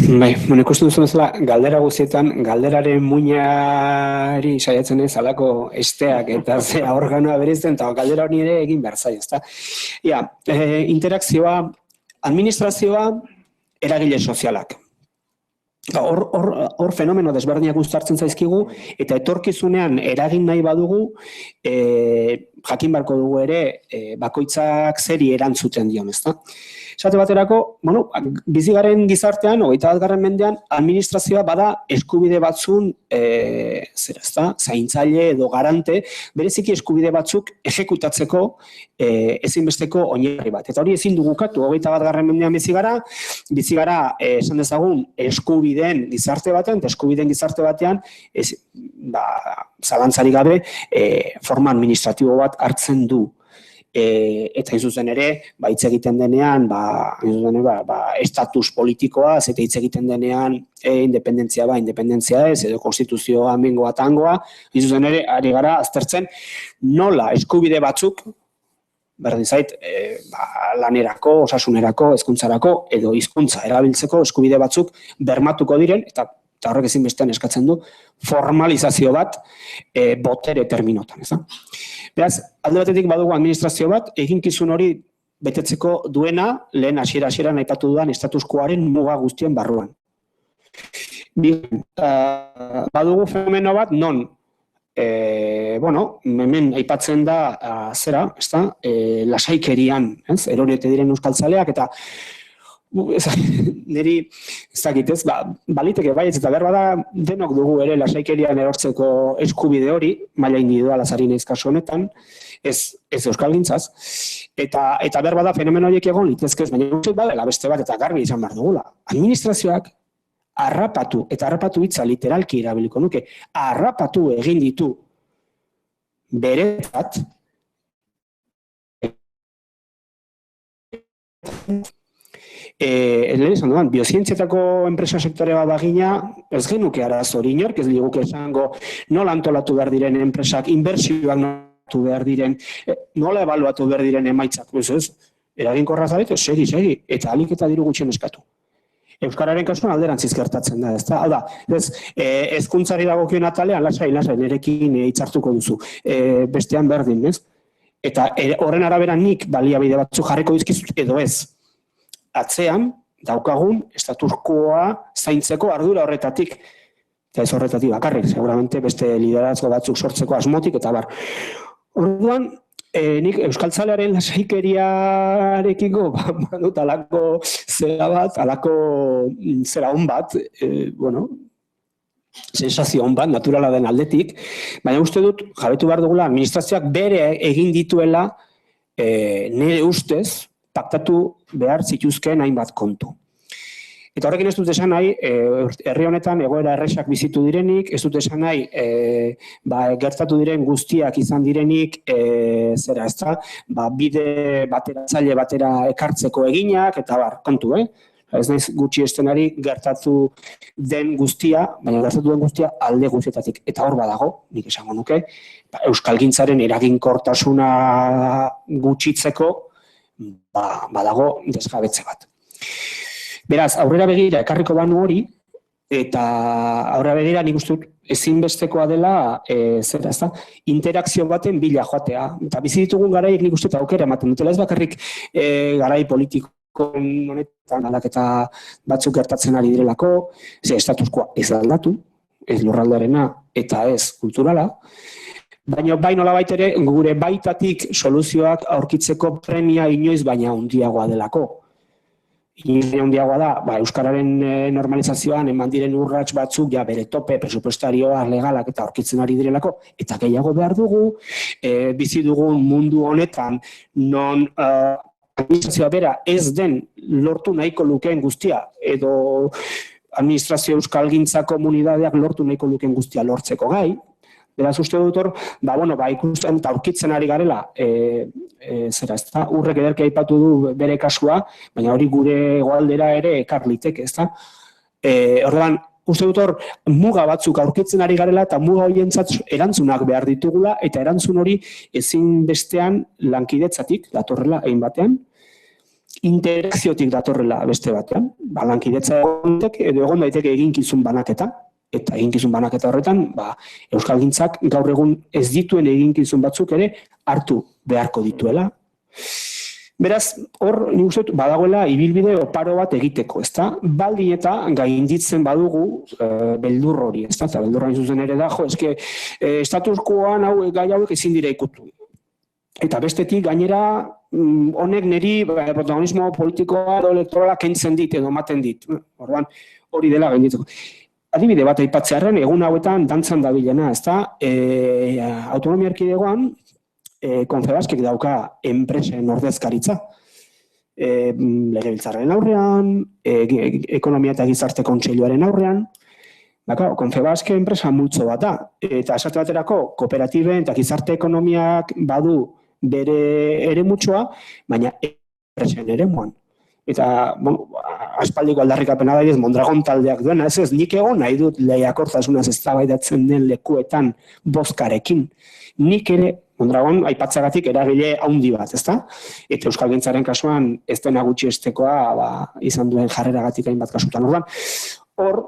Bai, ikusten duzu bezala, galdera guztietan, galderaren muinari saiatzen ez alako esteak eta zera organoa bereizten, eta galdera hori ere egin behar zaio, ezta? Ia, interakzioa, administrazioa, eragile sozialak. Hor fenomeno desberdinak uztartzen zaizkigu, eta etorkizunean eragin nahi badugu, jakin beharko dugu ere, bakoitzak zeri erantzuten dion, ezta? Esate baterako, bizigaren gizartean, 21. mendean, administrazioa bada eskubide batzun, zaintzaile edo garante, bereziki eskubide batzuk ejekutatzeko ezinbesteko oinarri bat. Eta hori ezin dugukatu, 21. mendean bizigara, esan dezagun, eskubideen gizarte batean, eta eskubideen gizarte batean, zalantzari gabe, forma administratibo bat hartzen du. Eta zuzen ere, hitz egiten denean, estatus politikoaz, eta hitz egiten denean, independentzia ez, edo konstituzioa mengoa tangoa, zuzen ere, ari gara aztertzen, nola eskubide batzuk, berdin zait, lanerako, osasunerako, hezkuntzarako, edo hizkuntza erabiltzeko eskubide batzuk bermatuko diren, eta horrek ezinbestean eskatzen du, formalizazio bat botere terminotan, ez da? Beraz, alde batetik badugu administrazio bat, eginkizun hori betetzeko duena, lehen hasiera-hasieran aipatu dudan status quoaren muga guztien barruan. Badugu fenomeno bat, non, hemen aipatzen da, lasaikerian, erorete diren euskaltzaleak, eta niri, ez dakit ez, baliteke baietz eta behar bada denok dugu ere lasaikerian erortzeko eskubide hori, maila individuala zari naiz kasu honetan, ez euskalgintzaz, eta behar bada fenomeno horiek egon litezkez, baina guztiak badela beste bat eta garbi izan behar dugula. Administrazioak harrapatu, eta harrapatu hitza literalki erabiliko nuke, harrapatu egin ditu beretzat, lehen esan duan, biozientzietako enpresa sektore bat bagina, ez genuke arazo hori inork, ez liguke esango nola antolatu behar diren enpresak, inbertsioak nolatu behar diren, nola ebaluatu behar diren emaitzak, ez, eraginkorra zaretu, segi, eta alik eta diru gutxien eskatu. Euskararen kasuan alderantziz gertatzen da, ezta? Hau da, hezkuntzari dagokion atalean, lasai, nerekin hitzartuko duzu, bestean berdin, ez? Eta horren arabera nik baliabide batzuk jarriko dizkizut edo ez. Atzean, daukagun, status quoa zaintzeko ardura horretatik, eta ez horretatik bakarrik, seguramente beste liderazgo batzuk sortzeko asmotik, eta bar. Orduan, nik euskaltzalearen lasaikeriarekiko badut alako zera bat, alako zera hon bat, sensazio hon bat, naturala den aldetik, baina uste dut, jabetu behar dugula, administrazioak bere egin dituela, nire ustez, paktatu behar zituzkeen hainbat kontu. Eta horrekin ez dut esan nahi, herri honetan egoera erresak bizitu direnik, ez dut esan nahi, gertatu diren guztiak izan direnik, bide bateratzaile batera ekartzeko eginak, eta kontu, Ez naiz gutxi estenari gertatu den guztia, baina gertatu den guztia alde guztietatik. Eta hor badago, nik esango nuke, euskalgintzaren eraginkortasuna gutxitzeko, badago desjabetze bat. Beraz, aurrera begira ekarriko banu hori, eta aurrera begira nik uste dut ezinbestekoa dela, interakzio baten bila joatea. Eta bizi ditugun garaiek nik uste dut aukera ematen dutela, ez bakarrik garai politikon honetan aldaketa batzuk gertatzen ari direlako, status quoa ez aldatu, ez lurraldearena eta ez kulturala, baina bai nolabait ere gure baitatik soluzioak aurkitzeko premia inoiz baina handiagoa delako. Handiagoa da, euskararen normalizazioan eman diren urrats batzuk bere tope presupuestarioa legalak eta aurkitzen ari direlako, eta gehiago behar dugu, bizi dugun mundu honetan non administrazioa bera ez den lortu nahiko lukeen guztia, edo administrazio euskalgintza komunidadeak lortu nahiko lukeen guztia lortzeko gai. Beraz uste dut hor, ikusten eta aurkitzen ari garela, urrek ederki aipatu du bere kasua, baina hori gure hegoaldera ere ekar liteke, ezta? Orduan, uste dut hor, muga batzuk aurkitzen ari garela eta muga horientzat erantzunak behar ditugula, eta erantzun hori ezin bestean lankidetzatik, datorrela, egin batean, interakziotik datorrela beste batean. Lankidetza egon daiteke eginkizun banaketa, eta eginkizun banaketa horretan, Euskalgintzak gaur egun ez dituen eginkizun batzuk ere hartu beharko dituela. Beraz, hor, nik uste dut, badagoela ibilbide oparo bat egiteko, ezta? Baldin eta gainditzen badugu beldur hori, ezta? Eta beldurra zuzen ere da, eske, status quoan gai hauek ezin dira ikutu. Eta bestetik, gainera, honek niri protagonismo politikoa edo elektorala kentzen dit edo ematen dit. Orduan, hori dela gainditzeko. Adibide bat aipatzearren, egun hauetan dantzan dabilena, ezta? Autonomia Erkidegoan, Confebaskek dauka enpresen ordezkaritza. Legebiltzarraren aurrean, ekonomia eta gizarte kontseiluaren aurrean. Confebask enpresa multzo bat da. Eta esate baterako, kooperatiben eta gizarte ekonomiak badu bere eremutxoa, baina enpresen eremuan. Eta, aspaldiko aldarrikapena da, Mondragon taldeak duena, ez nik egon nahi dut lehiakortasunaz eztabaidatzen den lekuetan bozkarekin. Nik ere, Mondragon aipatzagatik eragile haundi bat, ezta? Eta Euskalgintzaren kasuan ez dena gutxiestekoa izan duen jarreragatik hainbat kasutan. Hor,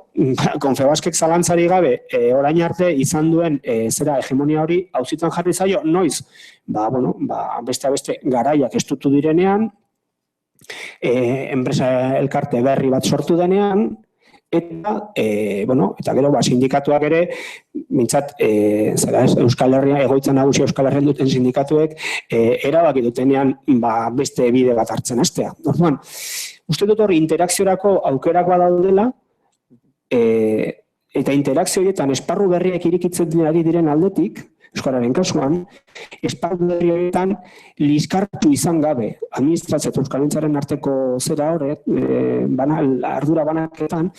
Confebaskek zalantzari gabe, orain arte izan duen zera hegemonia hori auzitan jarri zaio, noiz? Beste garaiak estutu direnean, enpresa elkarte berri bat sortu denean, eta gero sindikatuak ere, mintzat, Euskal Herria, egoitza nagusi Euskal Herrian duten sindikatuek, erabaki dutenean beste bide bat hartzen hastea. Orduan, uste dut hori interakziorako aukerakoa daudela, eta interakzio horietan esparru berriak irikitzen ari diren aldetik, Euskararen kasuan, esparru berri horietan liskartu izan gabe, administrazio eta Euskalgintzaren arteko zera horret, ardura banaketan,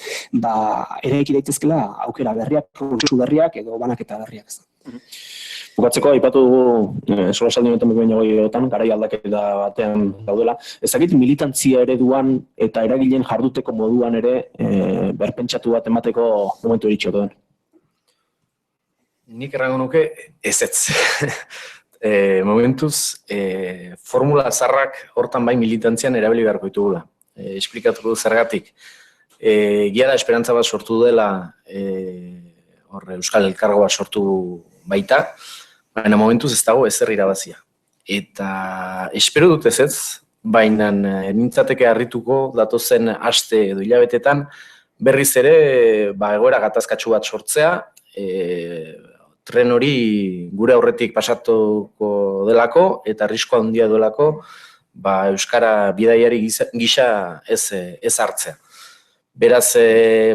eraiki daitezkela aukera berriak, konsu berriak edo banaketa berriak. Bukatzeko, aipatu dugu, solasaldi honetan behin garai aldaketa batean daudela. Ezakit militantzia ereduan eta eragileen jarduteko moduan ere berpentsatu bat emateko momentu eritxo duen. Nik errango nuke ez. Momentuz, formula zarrak hortan bai militantzian erabili beharko ditugula. Esplikatuko zergatik. Gia da esperantza bat sortu dela, Euskal Elkargo bat sortu baita, baina momentuz ez dago ezer irabazia. Eta espero dut ez, baina nintzateke harrituko datozen aste edo hilabetetan berriz ere egoera gatazkatsu bat sortzea, tren hori gure aurretik pasatuko delako eta arriskua handia duelako Euskara bidaiari gisa ez hartzea. Beraz,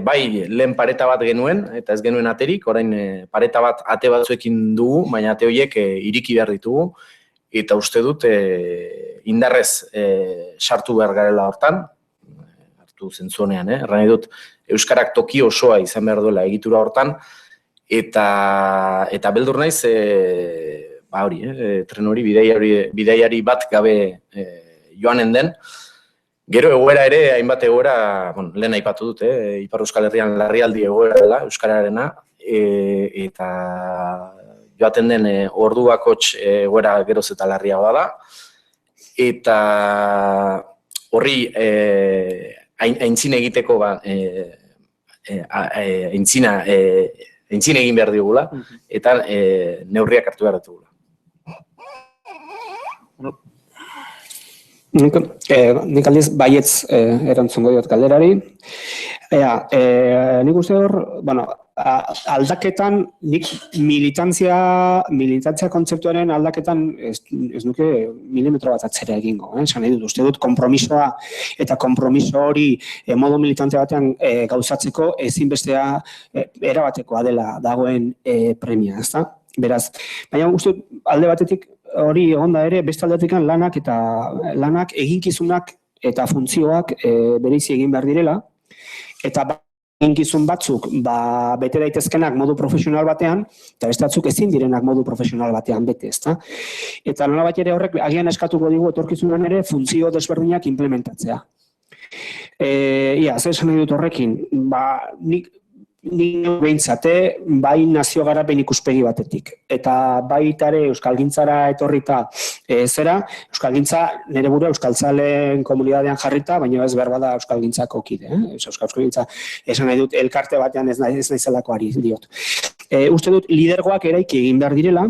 bai, lehen pareta bat genuen, eta ez genuen aterik, orain pareta bat ate batzuekin dugu, baina ate horiek iriki behar ditugu, eta uste dut indarrez sartu behar garela hortan, hartu zentzunean, erran dut, Euskarak toki osoa izan behar duela egitura hortan, eta beldur naiz, tren hori bidaiari bat gabe joanen den. Gero egoera ere, hainbat egoera, lehen aipatu dut, Ipar Euskal Herrian larrialdi egoera dela, Euskararena, eta joaten den orduakots egoera geroz eta larriagoa da, eta horri aintzin egiteko, aintzin egin behar digula, eta neurriak hartu behar ditugula. Nik aldiz baietz erantzungo diot galderari. Nik uste hor, aldaketan, nik militantzia kontzeptuaren aldaketan ez nuke milimetro bat atzera egingo. Esan nahi dut, uste dut konpromisoa eta konpromiso hori modu militante batean gauzatzeko ezinbestea erabatekoa dela dagoen premia, ezta? Beraz, baina uste alde batetik hori egonda ere, beste aldetik lanak eginkizunak eta funtzioak bereizi egin behar direla, eta eginkizun batzuk bete daitezkenak modu profesional batean, eta beste batzuk ezin direnak modu profesional batean bete, ezta? Eta nolabait ere horrek agian eskatuko digu etorkizunan ere funtzio desberdinak implementatzea. Zer esan nahi dut horrekin, nik Nino behintzate, bai nazio garapen ikuspegi batetik. Eta baitare euskalgintzara etorrita zera, euskalgintza nire burua euskaltzaleen komunidadean jarrita, baina ez behar bada euskalgintzako kide. Euskalgintza esan nahi dut elkarte batean ez naizelakoari diot. Uste dut lidergoak eraiki egin behar direla,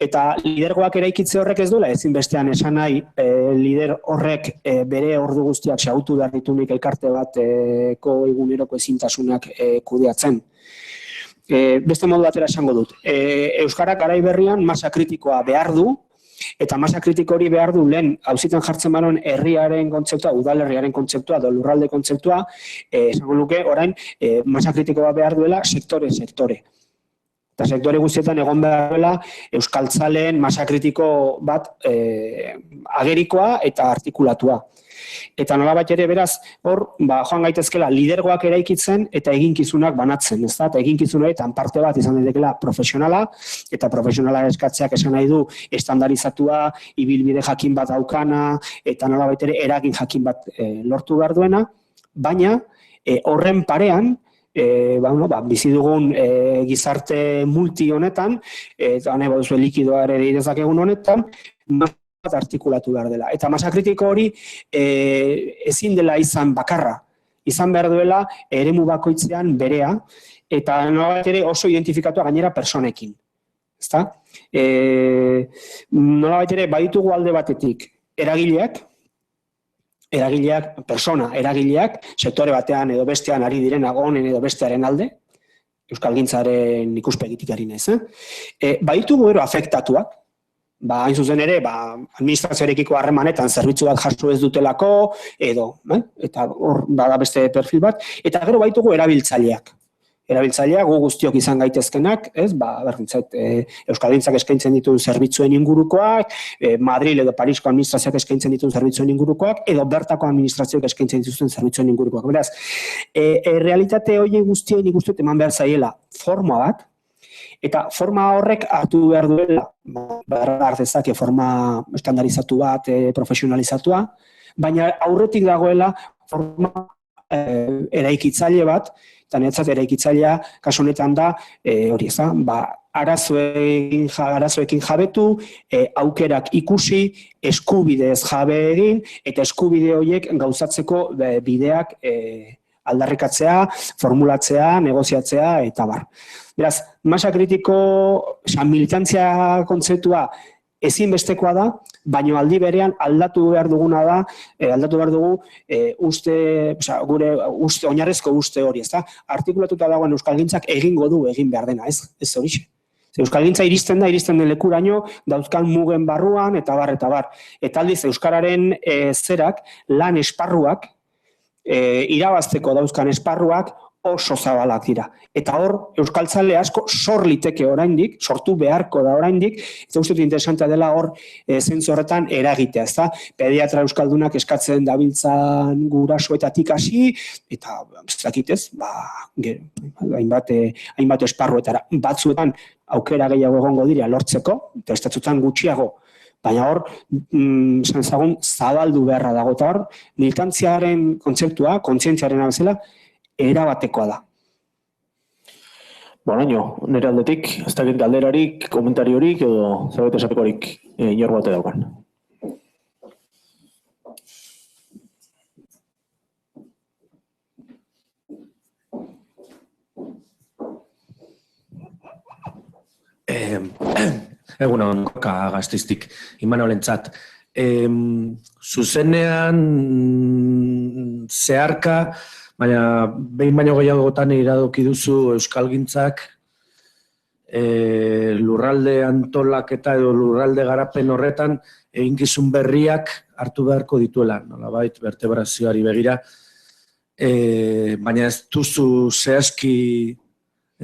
eta lidergoak eraikitze horrek ez duela ezinbestean esan nahi lider horrek bere ordu guztiak xahutu behar ditunik elkarte bateko eguneroko ezintasunak kudeatzen. Beste modu batera esango dut. Euskarak garai berrian masa kritikoa behar du, eta masa kritiko hori behar du lehen auzitan jartzen banon herriaren kontzeptua, udalerriaren kontzeptua, edo lurralde kontzeptua, esango luke orain masa kritikoa behar duela sektore. Eta sektore guztietan egon behar duela euskaltzaleen masa kritiko bat agerikoa eta artikulatua. Eta nolabait ere beraz, hor joan gaitezkela lidergoak eraikitzen eta eginkizunak banatzen, ezta? Eta eginkizun horietan parte bat izan daitekeela profesionala, eta profesionala eskatzeak esan nahi du estandarizatua, ibilbide jakin bat daukana, eta nolabait ere eragin jakin bat lortu behar duena, baina horren parean, bizi dugun gizarte multi honetan, eta nahi baduzu likidoa ere dezakegun honetan, bat artikulatu behar dela. Eta masa kritiko hori ezin dela izan bakarra. Izan behar duela eremu bakoitzean berea, eta nolabait ere oso identifikatua gainera personekin. Ezta? Nolabait ere baditugu alde batetik eragileak, eragileak, sektore batean edo bestean ari diren agonen edo bestearen alde, euskalgintzaren ikuspegitik ari naiz. Baditugu gero afektatuak, hain zuzen ere, administrazioarekiko harremanetan zerbitzu bat jaso ez dutelako, edo, eta hor bada beste perfil bat, eta gero baditugu erabiltzaileak. Erabiltzaileak gu guztiok izan gaitezkenak, euskalgintzak eskaintzen dituen zerbitzuen ingurukoak, Madrid edo Parisko administrazioak eskaintzen dituen zerbitzuen ingurukoak, edo bertako administrazioak eskaintzen dituzten zerbitzuen ingurukoak. Beraz, realitate horiek guztien ikusten eman behar zaiela forma bat, eta forma horrek hartu behar duela, behar dezake forma estandarizatu bat, profesionalizatua, baina aurretik dagoela forma eraikitzaile bat, eta niretzat eraikitzailea kasu honetan da, hori ez da, arazoekin jabetu, aukerak ikusi, eskubidez jabe egin, eta eskubide horiek gauzatzeko bideak aldarrikatzea, formulatzea, negoziatzea, eta bar. Beraz, masa kritiko, militantzia kontzeptua ezinbestekoa da, baina aldi berean aldatu behar duguna da, aldatu behar dugu gure oinarrezko uste hori, ezta? Artikulatuta dagoen euskalgintzak egingo du egin behar dena, ez horixe. Euskalgintza iristen den lekuraino, dauzkan mugen barruan, eta bar. Eta aldiz, euskararen zerak, lan esparruak, irabazteko dauzkan esparruak, oso zabalak dira. Eta hor, euskaltzale asko sor liteke oraindik, sortu beharko da oraindik, eta uste dut interesantea dela hor zentzu horretan eragitea, ezta? Pediatra euskaldunak eskatzen dabiltzan gurasoetatik hasi, eta ez dakitez, hainbat esparruetara. Batzuetan aukera gehiago egongo dira lortzeko, eta ez datzutan gutxiago. Baina hor, zabaldu beharra dago, eta hor, militantziaren kontzeptua, kontzientziaren abezela, erabatekoa da. Nire aldetik, ez dakit galderarik, komentariorik edo zerbait esatekorik inor bate daukan. Egunon, Gasteiztik, Imanolentzat. Zuzenean zeharka, baina behin baino gehiagotan iradoki duzu euskalgintzak lurralde antolaketa edo lurralde garapen horretan eginkizun berriak hartu beharko dituela, nolabait vertebrazioari begira, baina ez duzu zehazki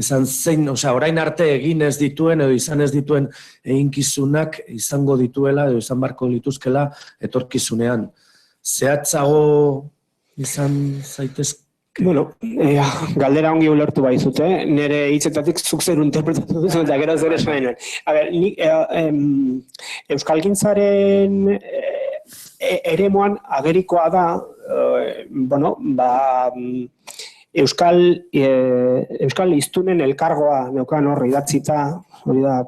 esan zein, orain arte egin ez dituen edo izan ez dituen eginkizunak izango dituela edo izan beharko lituzkela etorkizunean. Zehatzago izan zaitezke? Galdera ongi ulertu baizute, nire hitzetatik zuk zer interpretatu duzu eta gero zer esan nuen. Euskalgintzaren eremuan agerikoa da, Euskal hiztunen elkargoa neukan hor idatzita, hori da,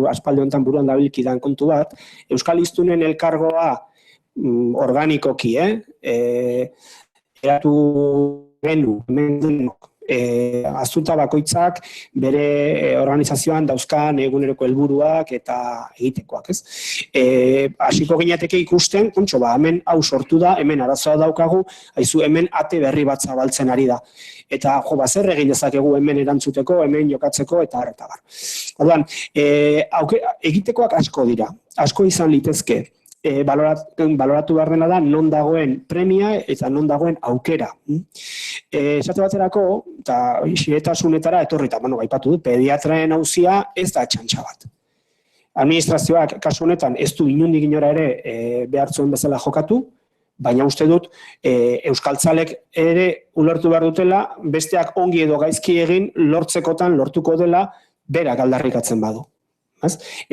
aspaldi honetan buruan dabilkidan kontu bat, Euskal hiztunen elkargoa organikoki, eratu genu, azunta bakoitzak bere organizazioan dauzkan eguneroko helburuak eta egitekoak, ez? Hasiko ginateke ikusten, kontxo, hemen hau sortu da, hemen arazoa daukagu, haizu hemen ate berri bat zabaltzen ari da. Eta, zer egin dezakegu hemen erantzuteko, hemen jokatzeko, eta bar. Orduan, egitekoak asko dira, asko izan litezke. Baloratu behar dena da non dagoen premia eta non dagoen aukera. Esate baterako, eta xiretasunetara etorrita, baipatu du, pediatraen auzia ez da txantxa bat. Administrazioak kasu honetan ez du inondik inora ere behartzuen bezala jokatu, baina uste dut euskaltzalek ere ulertu behar dutela, besteak ongi edo gaizki egin lortzekotan lortuko dela berak aldarrikatzen badu.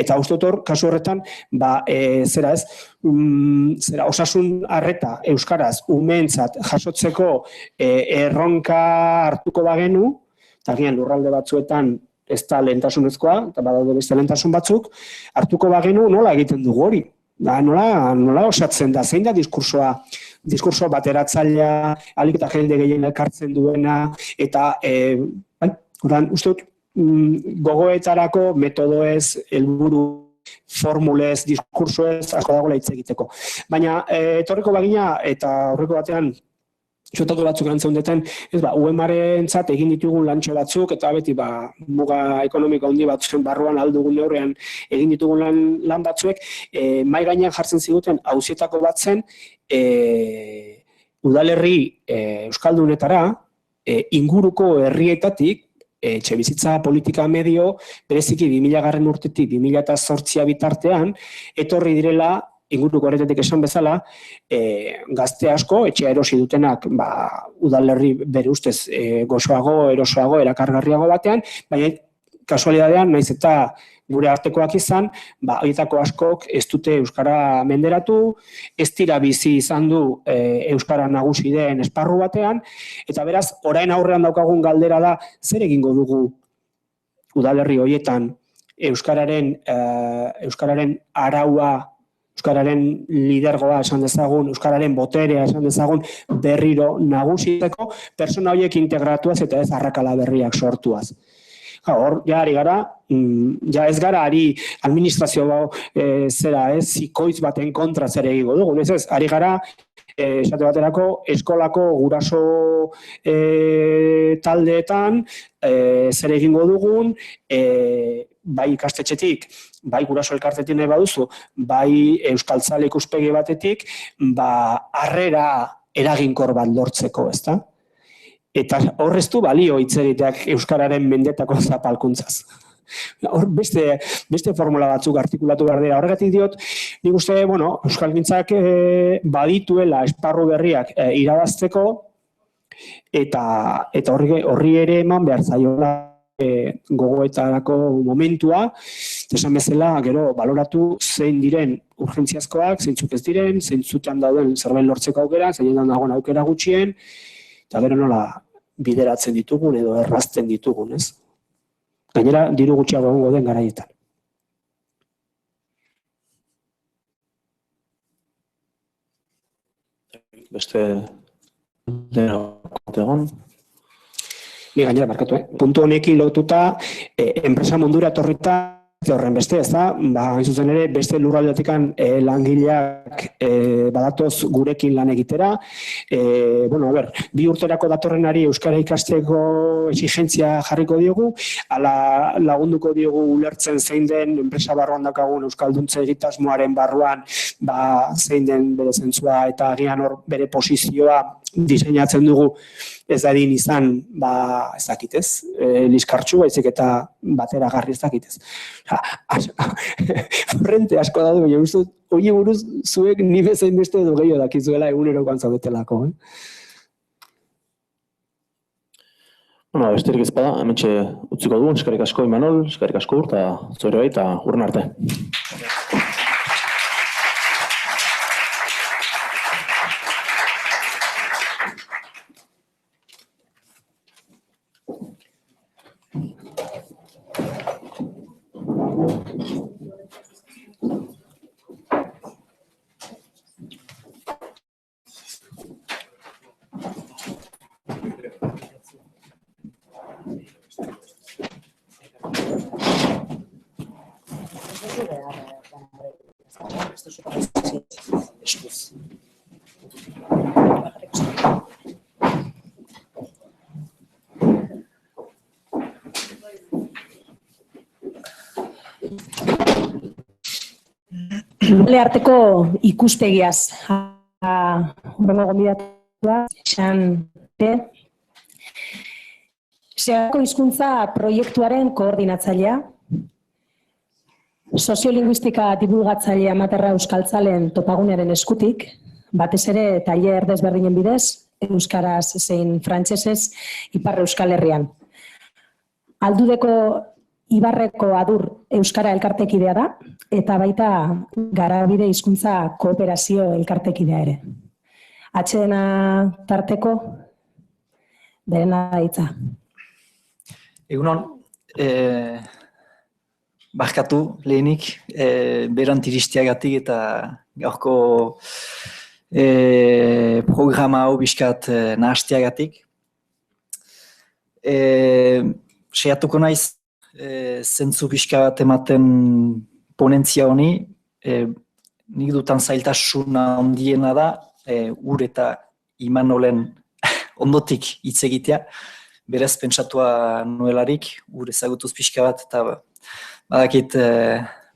Eta uste dut kasu horretan, osasun arreta euskaraz umeentzat jasotzeko erronka hartuko bagenu, eta gian lurralde batzuetan ez da lehentasunezkoa, eta badaude beste lehentasun batzuk, hartuko bagenu nola egiten dugu hori. Nola osatzen da, zein da diskursoa bateratzailea, ahalik eta jende gehien elkartzen duena, eta uste dut, gogoetarako metodoez, helburu, formulez, diskursoez, asko dagoela hitz egiteko. Baina, etorriko bagina, eta horreko batean, txotako batzuk antzaundeten, UEMarentzat egin ditugun lantxo batzuk, eta beti muga ekonomiko handi batzuen barruan aldugun neurrean egin ditugun lan batzuek, mai gainean jartzen ziguten auzietako batzen, udalerri euskaldunetara, inguruko herrietatik, etxebizitza politika medio, bereziki 2000 urtetik 2008 bitartean, etorri direla, inguruko horretatik esan bezala, gazte asko, etxea erosi dutenak udalerri bere ustez gozoago, erosoago, erakargarriago batean, baina kasualidadean, naiz eta gure artekoak izan, horietako askok ez dute euskara menderatu, ez dira bizi izan du euskara nagusi den esparru batean, eta beraz, orain aurrean daukagun galdera da, zer egingo dugu udalerri horietan euskararen araua, euskararen lidergoa esan dezagun, euskararen boterea esan dezagun berriro nagusiteko, pertsona horiek integratuaz eta ez arrakala berriak sortuaz. Hor, ari gara, ez gara ari administrazio zikoitz baten kontra zer egingo dugu. Ez, ari gara, esate baterako, eskolako guraso taldeetan zer egingo dugun, bai ikastetxetik, bai guraso elkartetik nahi baduzu, bai euskaltzale ikuspegi batetik, harrera eraginkor bat lortzeko, ezta? Eta horrez du balio hitz egiteak euskararen mendetako zapalkuntzaz. Hor beste formula batzuk artikulatu behar dira. Horregatik diot, nik uste, euskalgintzak badituela esparru berriak irabazteko, eta horri ere eman behar zaiola gogoetarako momentua, esan bezala, gero, baloratu zein diren urgentziazkoak, zeintzuk ez diren, zeintzutan dauden zerbait lortzeko aukera, zeinetan dagoen aukera gutxien, eta gero nola bideratzen ditugun edo errazten ditugun, ez? Gainera, diru gutxiago egongo den garaietan. Beste dena egon. Ni gainera, barkatu, puntu honekin lotuta, enpresa mundura etorrita, horren beste, ez da, hain zuzen ere, beste lurraldetikan langileak badatoz gurekin lan egitera. 2 urterako datorrenari euskara ikasteko exigentzia jarriko diogu, ala lagunduko diogu ulertzen zein den enpresa barruan daukagun euskalduntze egitasmoaren barruan zein den bere zentzua eta agian hor bere posizioa diseinatzen dugu ez dadin izan, ez dakitez, liskartxu, baizik eta bateragarri ez dakitez. Frente asko da du, baina uste, hori buruz zuek ni bezain beste edo gehiago dakizuela egunerokoan zaudetelako. Besterik ez bada, hementxe utziko dugun, eskerrik asko Imanol, eskerrik asko eta zure bai, eta urren arte. lurralde arteko ikuspegiaz. Horrengo gonbidatua, Seako hizkuntza proiektuaren koordinatzailea, soziolinguistika divulgatzailea Materra Euskaltzalen topagunearen eskutik, batez ere tailer desberdinen bidez, euskaraz zein frantsesez Ipar Euskal Herrian. Aldudeko Ibarreko Adur Euskara elkartekidea da, eta baita Garabide hizkuntza kooperazio elkartekidea ere. Atsedena tarteko, berena hitza. Egunon, barkatu lehenik, berant iristiagatik eta gaurko programa hau bizkat nahastiagatik. Saiatuko naiz, zentzu pixka bat ematen ponentzia honi, nik dutan zailtasuna handiena da, ur eta Imanolen ondotik hitz egitea, berez pentsatua nuelarik, ur ezagutuz pixka bat, eta badakit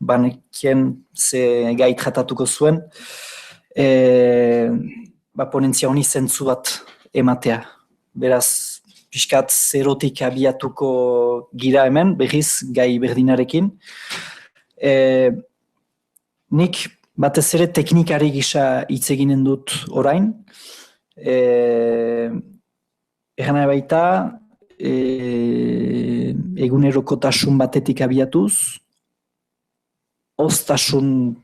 banekien ze gai tratatuko zuen, ponentzia honi zentzu bat ematea. Beraz, pixkat zerotik abiatuko gira hemen, berriz gai berdinarekin. Nik batez ere teknikari gisa hitz eginen dut orain. Egan baita, egunerokotasun batetik abiatuz, oztasun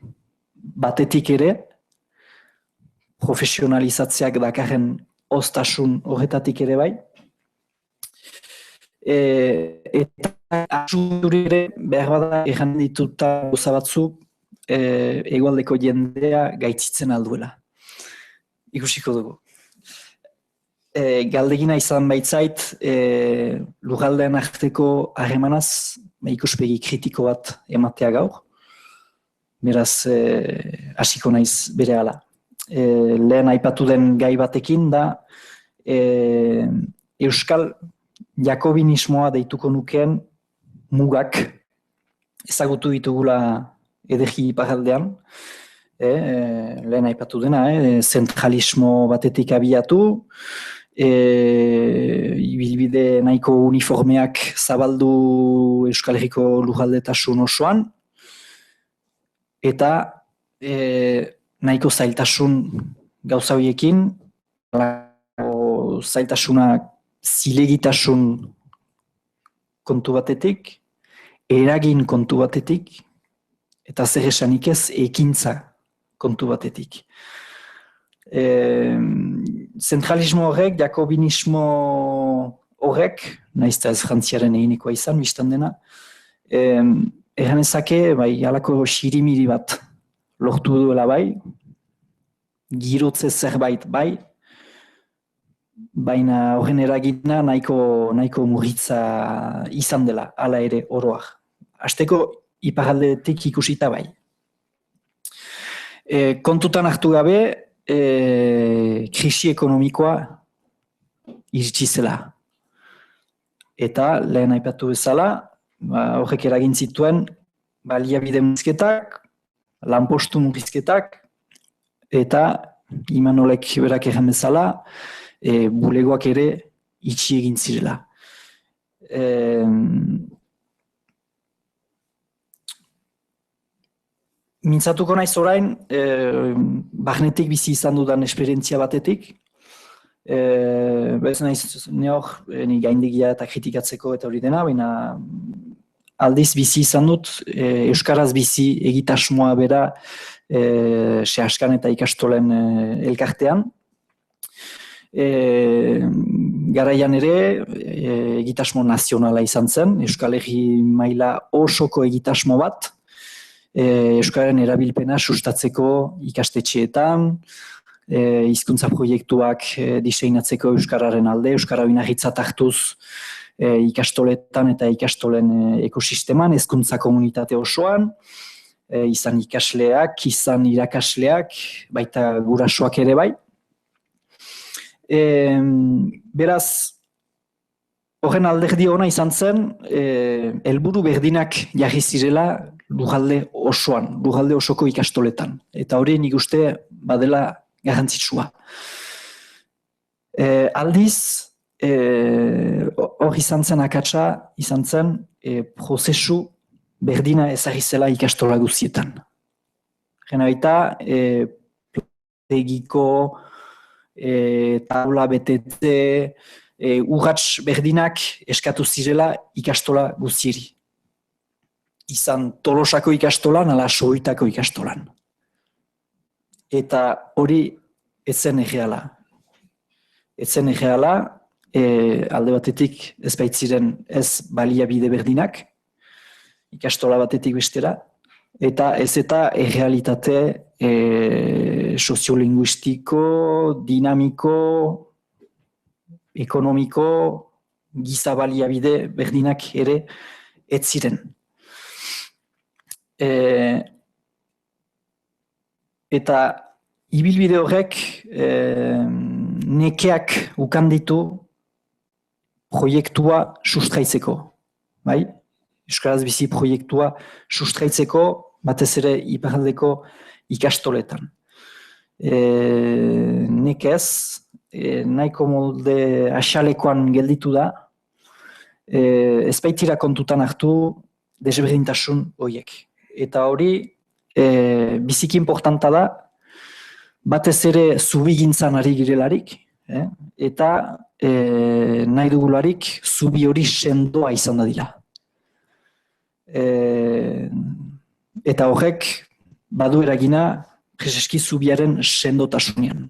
batetik ere, profesionalizatzeak dakarren oztasun horretatik ere bai, eta asuri ere behar bada egan dituta gauza batzuk egualdeko jendea gaitzitzen alduela. Ikusiko dugu. Galdegina izan baitzait lurraldean arteko harremanaz ikuspegi kritiko bat ematea gaur. Beraz, hasiko naiz berehala. Lehen aipatu den gai batekin da Euskal Jakobinismoa deituko nukeen mugak ezagutu ditugula ederki iparraldean. Lehen aipatu dena, zentralismo batetik abiatu, ibilbide nahiko uniformeak zabaldu Euskal Herriko lurraldetasun osoan, eta nahiko zailtasun gauza horiekin, zailtasunak zilegitasun kontu batetik, eragin kontu batetik, eta zer esanik ez ekintza kontu batetik. Zentralismo horrek, jakobinismo horrek, naizta ez frantziaren eginikoa izan, biztan dena, erranezake, halako xirimiri bat lortu duela bai, girotze zerbait bai, baina horren eragina nahiko murritza izan dela, hala ere oroak. Hasteko iparraldetik ikusita bai. Kontutan hartu gabe, krisi ekonomikoa iritsi zela. Eta lehen aipatu bezala, horrek eragin zituen baliabide murrizketak, lanpostu murrizketak, eta Imanolek berak erran bezala, bulegoak ere itxi egin zirela. Mintzatuko naiz orain, barnetik bizi izan dudan esperientzia batetik. Bez naiz neor, ni gaindegia eta kritikatzeko eta hori dena, baina aldiz bizi izan dut, euskaraz bizi egitasmoa bera Seaskan eta ikastolen elkartean. Garaian ere, egitasmo nazionala izan zen, Euskal Herri maila osoko egitasmo bat, Euskararen erabilpena sustatzeko ikastetxeetan, hizkuntza proiektuak diseinatzeko Euskararen alde, Euskara oinarritzat hartuz ikastoletan eta ikastolen ekosisteman, hezkuntza komunitate osoan, izan ikasleak, izan irakasleak, baita gurasoak ere bai. Beraz, horren alderdi ona izan zen, helburu berdinak jarri zirela lurralde osoan, lurralde osoko ikastoletan. Eta hori nik uste badela garrantzitsua. Aldiz, hor izan zen akatsa, izan zen prozesu berdina ezagri zela ikastola guztietan. Gena baita, egiko, taula betetze, urrats berdinak eskatu zirela ikastola guztieri. Izan Tolosako ikastolan, ala Soitako ikastolan. Eta hori etzen erreala. Etzen erreala, alde batetik ez baitziren ez baliabide berdinak, ikastola batetik bestera, eta ez eta errealitate soziolinguistiko, dinamiko, ekonomiko, giza baliabide berdinak ere ez ziren. Eta ibilbide horrek nekeak ukan ditu proiektua sustraitzeko. Bai? Euskaraz bizi proiektua sustraitzeko, batez ere iparraldeko ikastoletan. Nekez, nahiko molde asalekoan gelditu da, ez baitira kontutan hartu desberdintasun horiek. Eta hori, biziki importanta da, batez ere zubigintzan ari girelarik, eta nahi dugularik zubi hori sendoa izan da dira. Eta horrek badu eragina preseski zubiaren sendotasunean.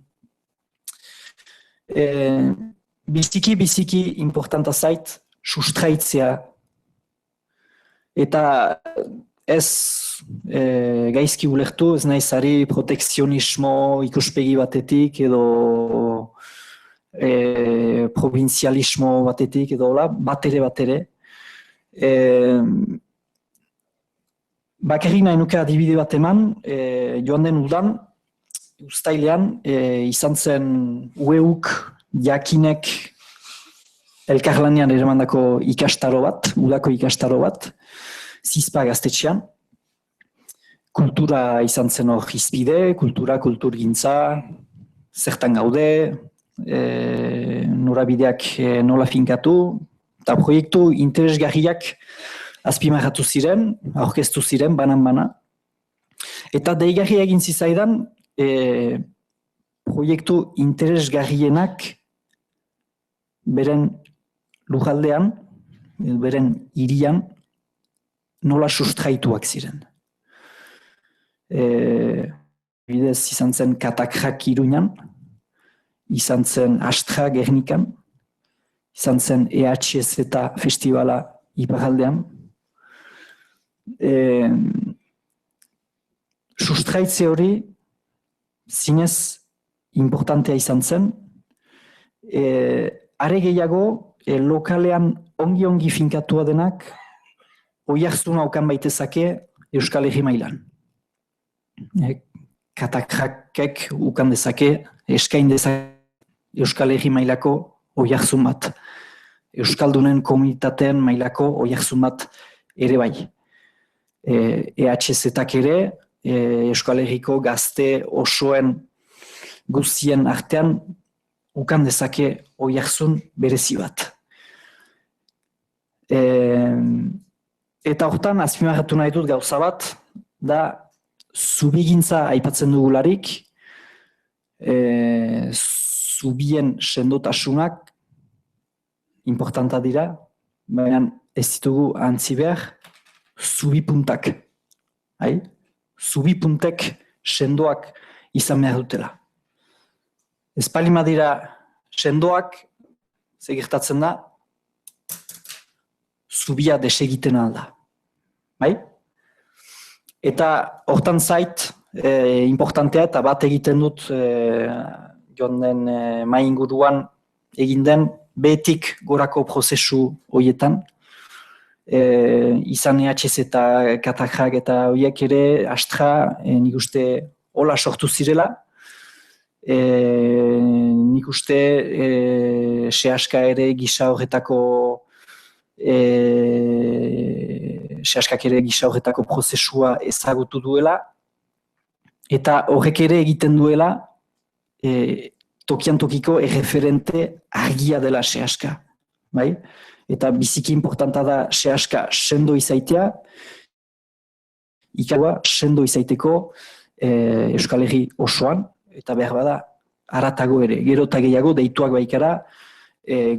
Biziki importanta zait sustraitzea eta ez gaizki ulertu, ez naiz ari protekzionismo ikuspegi batetik edo provinzialismo batetik edo batere. Bakarrik nahi nuke adibide bat eman, joan den udan, uztailean, izan zen UEUk jakinek elkarlanean eramandako ikastaro bat, udako ikastaro bat, Zizpa gaztetxean. Kultura izan zen hor hizpide, kulturgintza, zertan gaude, norabideak nola finkatu, eta proiektu interesgarriak azpimarratu ziren, aurkeztu ziren, banan-bana. Eta deigarria egin zizaidan, proiektu interesgarrienak beren lujaldean, beren hirian, nola sustraituak ziren. Bidez izan zen Katakrak Iruñan, izan zen Astra Gernikan, izan zen EHZ eta festivala iparraldean. Sustraitze hori zinez importantea izan zen, are gehiago lokalean ongi finkatua denak oihartzuna okan baitezake Euskal Herri mailan. Katakrakek ukan dezake, eskain dezake Euskal Herri mailako oihartzun bat. Euskaldunen komunitateen mailako oihartzun bat ere bai. EHZ-ak ere, Euskal Herriko gazte osoen guztien artean ukan dezake oihartzun berezi bat. Eta hortan, azpimarratu nahi dut gauza bat, da zubigintza aipatzen dugularik, zubien sendotasunak importanta dira, baina ez ditugu antzi behar, zubipuntak. Zubipuntek sendoak izan behar dutela. Ez palima dira sendoak, gertatzen da, zubia desegiten alda. Eta hortan zait, importantea eta bat egiten dut joan den mai inguruan egin den behetik gorako prozesu horietan. Izan EHZ eta Katakrak eta horiek ere Astra nik uste hola sortu zirela. Nik uste sehaska ere gisa horretako sehaskak ere gisa horretako prozesua ezagutu duela, eta horrek ere egiten duela tokian tokiko erreferente argia dela sehaska. Bai? Eta biziki importanta da sehaska sendo izaitea, ikagua sendo izaiteko Euskal Herri osoan, eta behar bada haratago ere, gero eta gehiago deituak baikara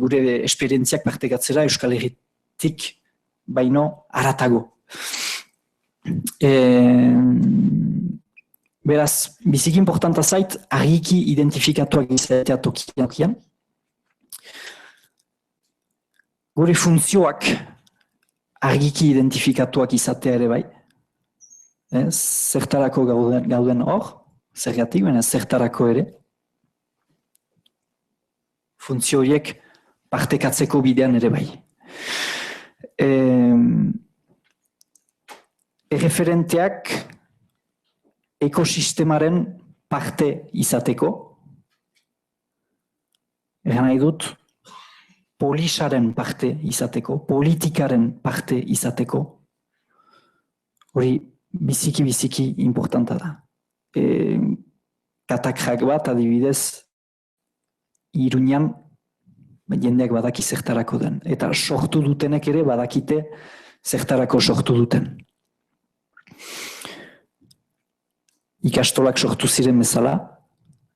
gure esperientziak partekatzera Euskal Herritik baino haratago. Beraz, biziki importanta zait, argiki identifikatuak izatea tokian. Gure funtzioak argiki identifikatuak izatea ere bai. Zertarako gauden hor, zergatik, baina zertarako ere. Funtzio horiek partekatzeko bidean ere bai. Erreferenteak ekosistemaren parte izateko, egan nahi dut, polisaren parte izateko, politikaren parte izateko, hori biziki importanta da. Katakrak bat, adibidez, Iruñan jendeak badaki zertarako den. Eta sortu dutenek ere badakite zertarako sortu duten. Ikastolak sortu ziren bezala,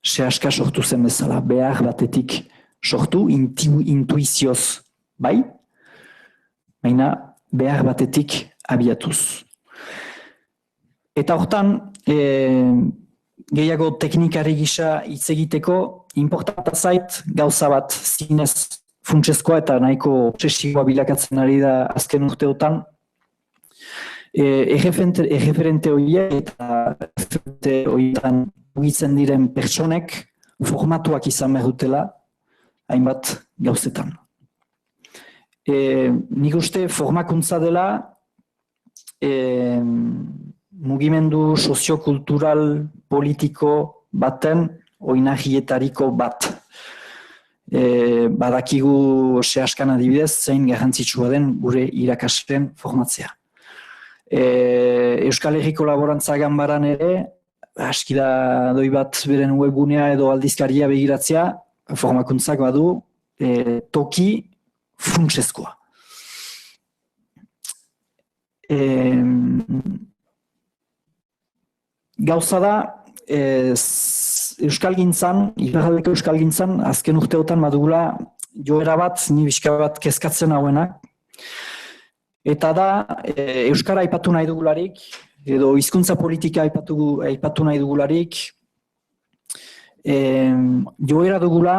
sehaska sortu zen bezala, behar batetik sortu, intuizioz bai, baina behar batetik abiatuz. Eta hortan, gehiago teknikari gisa hitz egiteko, importanta zait gauza bat zinez funtsezkoa eta nahiko obsesioa bilakatzen ari da azken urteotan. Erreferente horiek eta erreferente horietan mugitzen diren pertsonek formatuak izan behar dutela hainbat gauzetan. Nik uste formakuntza dela mugimendu soziokultural politiko baten oinarrietariko bat. Badakigu sehaskan adibidez zein garrantzitsua den gure irakasleen formatzea. Euskal Herriko Laborantza Ganbaran ere, aski da doi bat beren webgunea edo aldizkaria begiratzea, formakuntzak badu toki funtsezkoa. Gauza da, Euskalgintzan, iparraldeko Euskalgintzan, azken urteotan badugula joera bat, ni bizka bat kezkatzen hauenak. Eta da, Euskara aipatu nahi dugularik, edo hizkuntza politika aipatu nahi dugularik, joera dugula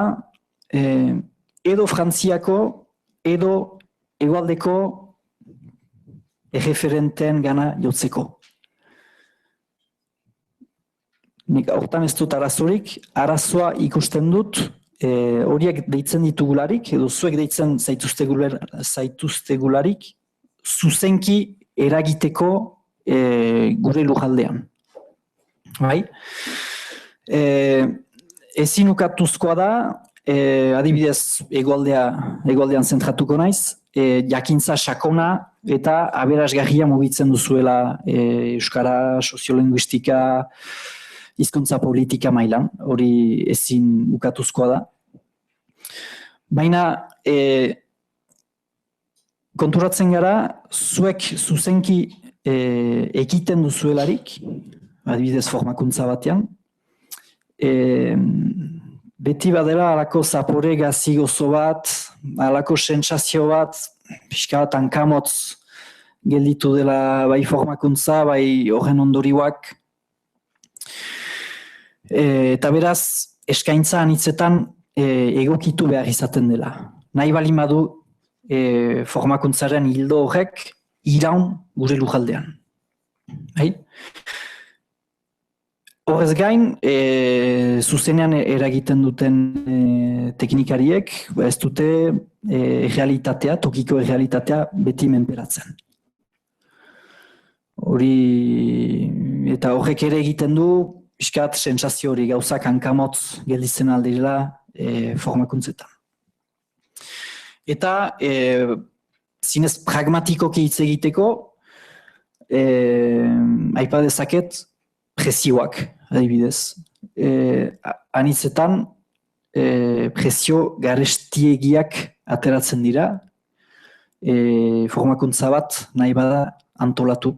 edo Frantziako, edo hegoaldeko erreferenteen gana jotzeko. Nik hortan ez dut arazorik, arazoa ikusten dut horiek deitzen ditugularik, edo zuek deitzen zaituztegularik, zuzenki eragiteko gure lujaldean. Bai? Ezin ukatuzkoa da, adibidez hegoaldean zentratuko naiz, jakintza sakona eta aberasgarria mugitzen duzuela euskara, soziolinguistika, hizkuntza politika mailan, hori ezin ukatuzkoa da. Baina konturatzen gara, zuek zuzenki ekiten duzuelarik, adibidez formakuntza batean, beti badela alako zapore gazi gozo bat, alako sentsazio bat, pixka bat hankamotz gelditu dela bai formakuntza, bai horren ondorioak. Eta beraz, eskaintza anitzetan egokitu behar izaten dela. Nahi bali badu formakuntzaren hildo horrek iraun gure lujaldean. Horrez gain, zuzenean eragiten duten teknikariek, ez dute realitatea, tokiko realitatea beti menperatzen. Hori, eta horrek ere egiten du, iskat sentsazio hori gauzak hankamotz gelditzen aldirela formakuntzetan. Eta zinez pragmatikoki hitz egiteko, aipa dezaket presioak, adibidez. Anitzetan, presio garestiegiak ateratzen dira, formakuntza bat nahi bada antolatu.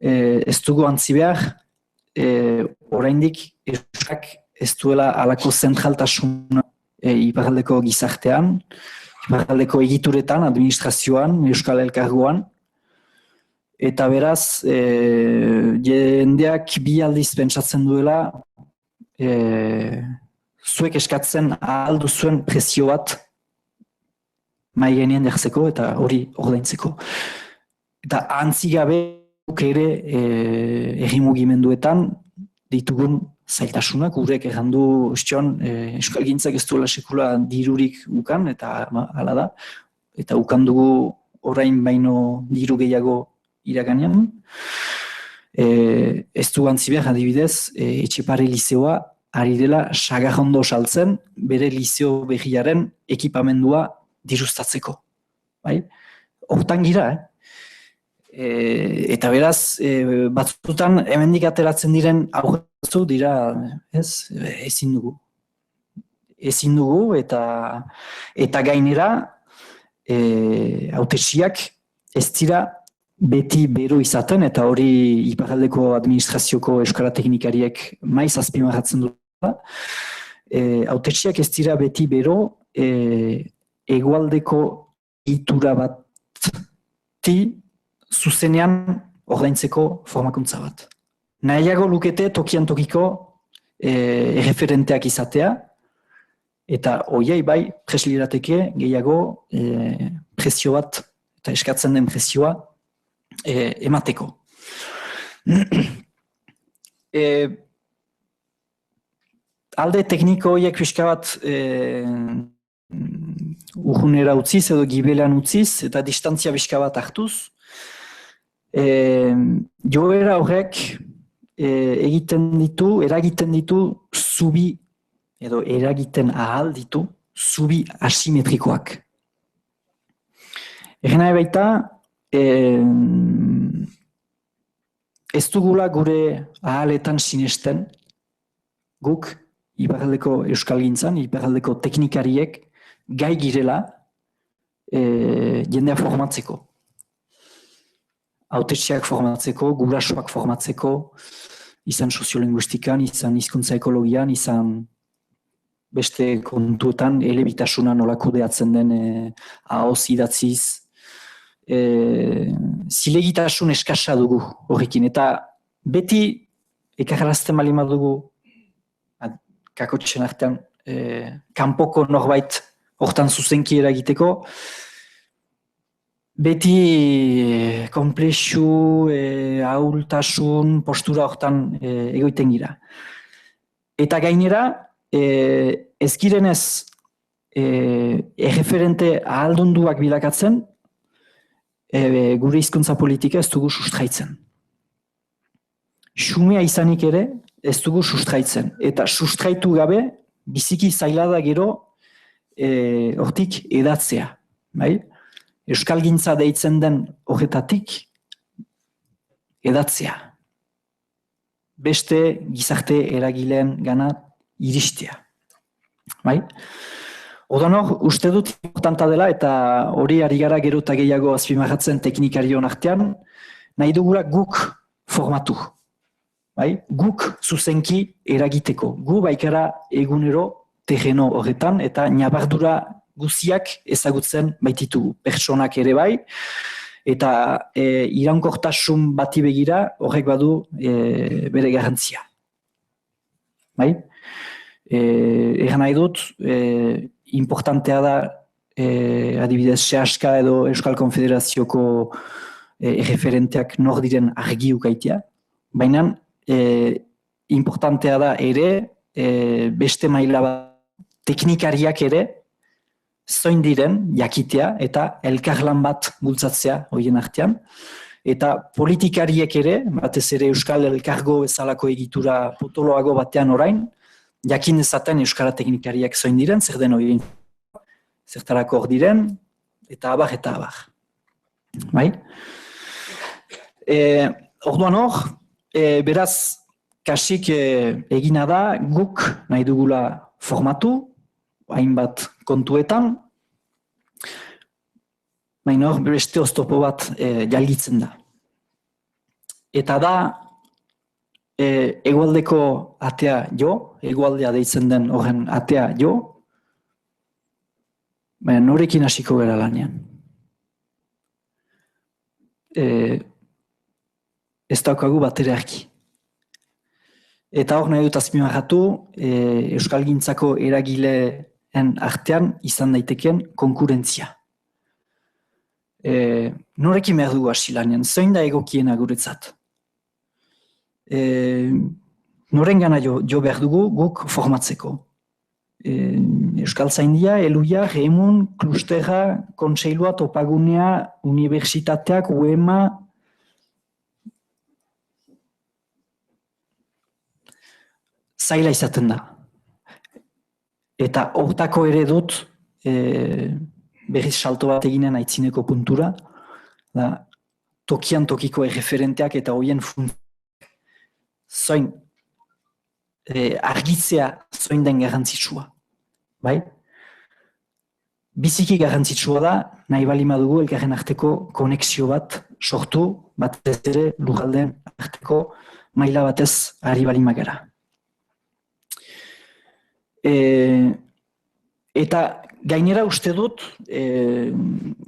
Ez dugu antzi behar, oraindik euskak ez duela alako zentraltasuna iparraldeko gizartean, iparraldeko egituretan, administrazioan, euskal elkargoan, eta beraz, jendeak bi aldiz pentsatzen duela, zuek eskatzen ahal duzuen presio bat mahai gainean jartzeko eta hori ordaintzeko. Eta antzi gabe ere herri mugimenduetan ditugun zailtasunak, urek errandu euskalgintzak ez duela sekula dirurik ukan, eta hala da, eta ukan dugu orain baino diru gehiago iraganean. Ez du antzi behar, adibidez, Etxepare lizeoa ari dela sagarrondo saltzen bere lizeo berriaren ekipamendua dirustatzeko. Hortan gira, eta beraz, batzutan hemendik ateratzen diren aurrezu dira, ezin dugu. Ezin dugu eta gainera hautetsiak ez dira beti bero izaten, eta hori iparraldeko administrazioko euskara teknikariek maiz azpimarratzen dut. Hautetsiak ez dira beti bero hegoaldeko itura bati zuzenean ordaintzeko formakuntza bat. Nahiago lukete tokian tokiko erreferenteak izatea, eta hoiei bai preslirateke gehiago presio bat, eta eskatzen den presioa emateko. Alde tekniko horiek pixka bat urrunera utziz edo gibelean utziz, eta distantzia pixka bat hartuz, joera horrek eragiten ditu zubi, edo eragiten ahal ditu zubi asimetrikoak. Egin nahi baita, ez dugula gure ahaletan sinesten, guk iparraldeko euskalgintzan, iparraldeko teknikariek gai girela jendea formatzeko. Hautetsiak formatzeko, gurasoak formatzeko, izan soziolinguistikan, izan hizkuntza ekologian, izan beste kontuetan elebitasuna nola kudeatzen den ahoz idatziz. Zilegitasun eskasa dugu horrekin, eta beti ekarrazten bali dugu kakotxen artean kanpoko norbait hortan zuzenki eragiteko, beti komplexu, ahultasun, postura hortan egoiten gira. Eta gainera, ez girenez erreferente ahaldunduak bilakatzen, gure hizkuntza politika ez dugu sustraitzen. Xumea izanik ere ez dugu sustraitzen. Eta sustraitu gabe, biziki zaila da gero hortik edatzea. Euskalgintza deitzen den horretatik edatzea. Beste gizarte eragileen gana iristea. Odanor, uste dut importanta dela, eta hori ari gara gero eta gehiago azpimarratzen teknikarion artean, nahi dugula guk formatu. Guk zuzenki eragiteko. Gu baikara egunero terreno horretan, eta nabardura guziak ezagutzen baititugu. Pertsonak ere bai, eta iraunkortasun bati begira horrek badu bere garrantzia. Egan nahi dut, importantea da adibidez Sehaska edo Euskal Konfederazioko erreferenteak nor diren argi ukaitea, baina importantea da ere beste maila teknikariak ere zoin diren jakitea eta elkarlan bat bultzatzea horien artean, eta politikariek ere, batez ere Euskal Elkargo bezalako egitura potoloago batean orain, jakin dezaten Euskara teknikariak zoin diren, zer den horien, zertarako hor diren, eta abar eta abar. Orduan hor, beraz, kasik egina da, guk nahi dugula formatu, hainbat kontuetan, baina hor beste oztopo bat jalgitzen da. Eta da, hegoaldeko atea jo, hegoaldea deitzen den horren atea jo, baina norekin hasiko gara lanean. Ez daukagu batere argi. Eta hor nahi dut azpimarratu, euskalgintzako eragileen artean izan daiteken konkurentzia. Norekin behar dugu hasi lanean, zein da egokiena guretzat? Norengana jo behar dugu guk formatzeko. Euskaltzaindia, Eluia, Remun, Klustera, Kontseilua, Topagunea, Unibertsitateak, UEMA, zaila izaten da. Eta hortako ere dut berriz salto bat eginen aitzineko puntura, da, tokian tokiko erreferenteak eta horien zoin argitzea zoin den garrantzitsua. Bai? Biziki garrantzitsua da, nahi bali madugu elkarren arteko konexio bat sortu, batez ere lurraldeen arteko maila batez ari bali magara. Eta gainera uste dut,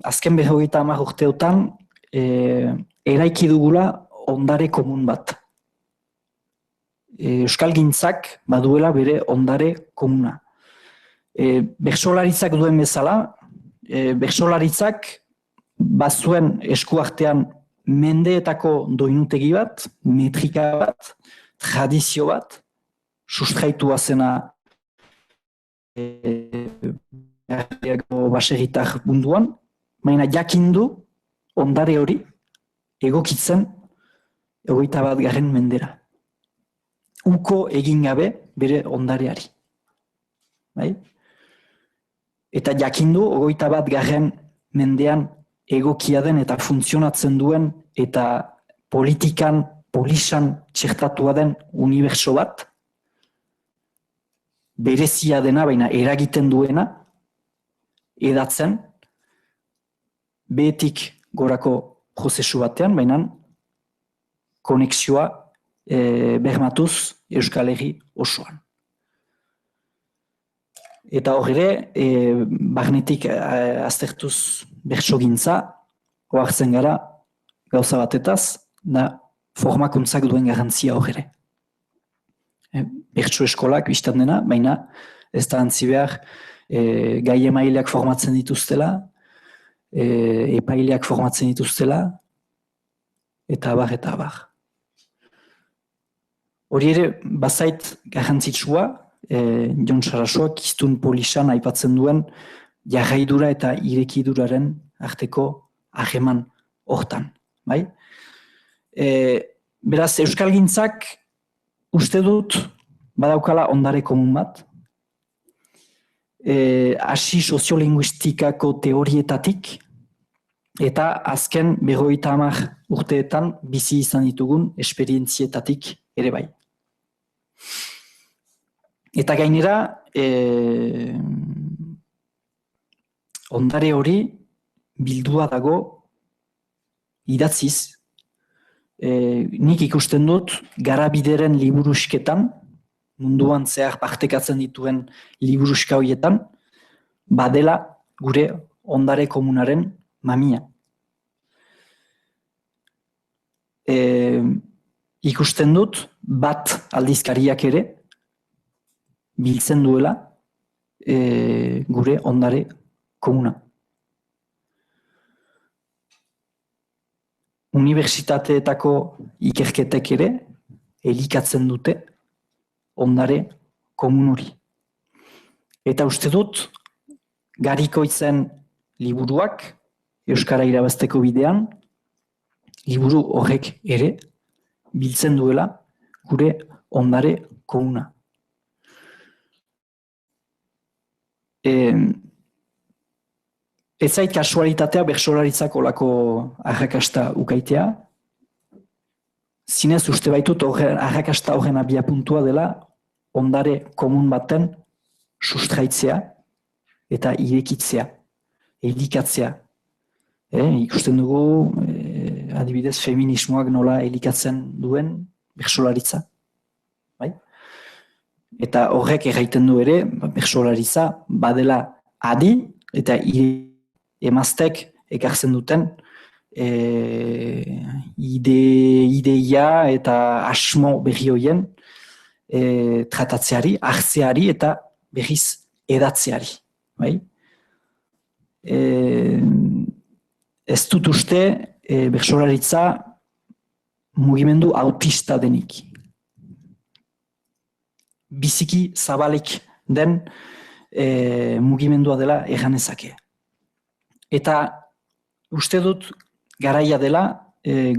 azken 50 urteotan, eraiki dugula ondare komun bat. Euskalgintzak baduela bere ondare komuna. Bertsolaritzak duen bezala, bertsolaritzak bazuen eskuartean mendeetako doinutegi bat, metrika bat, tradizio bat, sustraitua zena baserritar munduan, baina jakindu ondare hori egokitzen 21. mendera. Uko egin gabe bere ondareari. Bai? Eta jakindu 21. mendean egokia den eta funtzionatzen duen eta politikan, polisan txertatua den unibertso bat, berezia dena, baina eragiten duena, edatzen, behetik gorako prozesu batean, baina konexioa bermatuz Euskal Herri osoan. Eta hor ere, barnetik aztertuz bertsogintza, ohartzen gara gauza batetaz, da formakuntzak duen garrantzia hor ere. Bertso eskolak biztan dena, baina ez da antzi behar gai emaileak formatzen dituztela, epaileak formatzen dituztela, eta abar, eta abar. Hori ere, bazait garrantzitsua, Jon Sarasoak iztun polisan aipatzen duen jarraidura eta irekiduraren arteko hageman hortan. Bai? Beraz, euskalgintzak uste dut badaukala ondare komun bat, hasi soziolinguistikako teorietatik, eta azken 50 urteetan bizi izan ditugun esperientzietatik ere bai. Eta gainera, ondare hori bildua dago idatziz, nik ikusten dut Garabideren liburusketan, munduan zehar partekatzen dituen liburuska horietan, badela gure ondare komunaren mamia. Ikusten dut bat aldizkariak ere biltzen duela gure ondare komuna. Unibertsitateetako ikerketek ere elikatzen dute ondare komun hori. Eta uste dut, Garikoitzen liburuak, Euskara irabazteko bidean, liburu horrek ere biltzen duela gure ondare komuna. Ez zait kasualitatea bertsolaritzak olako arrakasta ukaitea, zinez uste baitut arrakasta horren abiapuntua dela ondare komun baten sustraitzea eta irekitzea, elikatzea. Ikusten dugu, adibidez, feminismoak nola elikatzen duen bertsolaritza. Bai? Eta horrek erraiten du ere, bertsolaritza badela adi eta emaztek ekartzen duten ideia eta asmo berri horien tratatzeari, hartzeari eta berriz edatzeari. Bai? Ez dut uste bertsolaritza mugimendu autista denik. Biziki zabalik den mugimendua dela erganezake. Eta uste dut garaia dela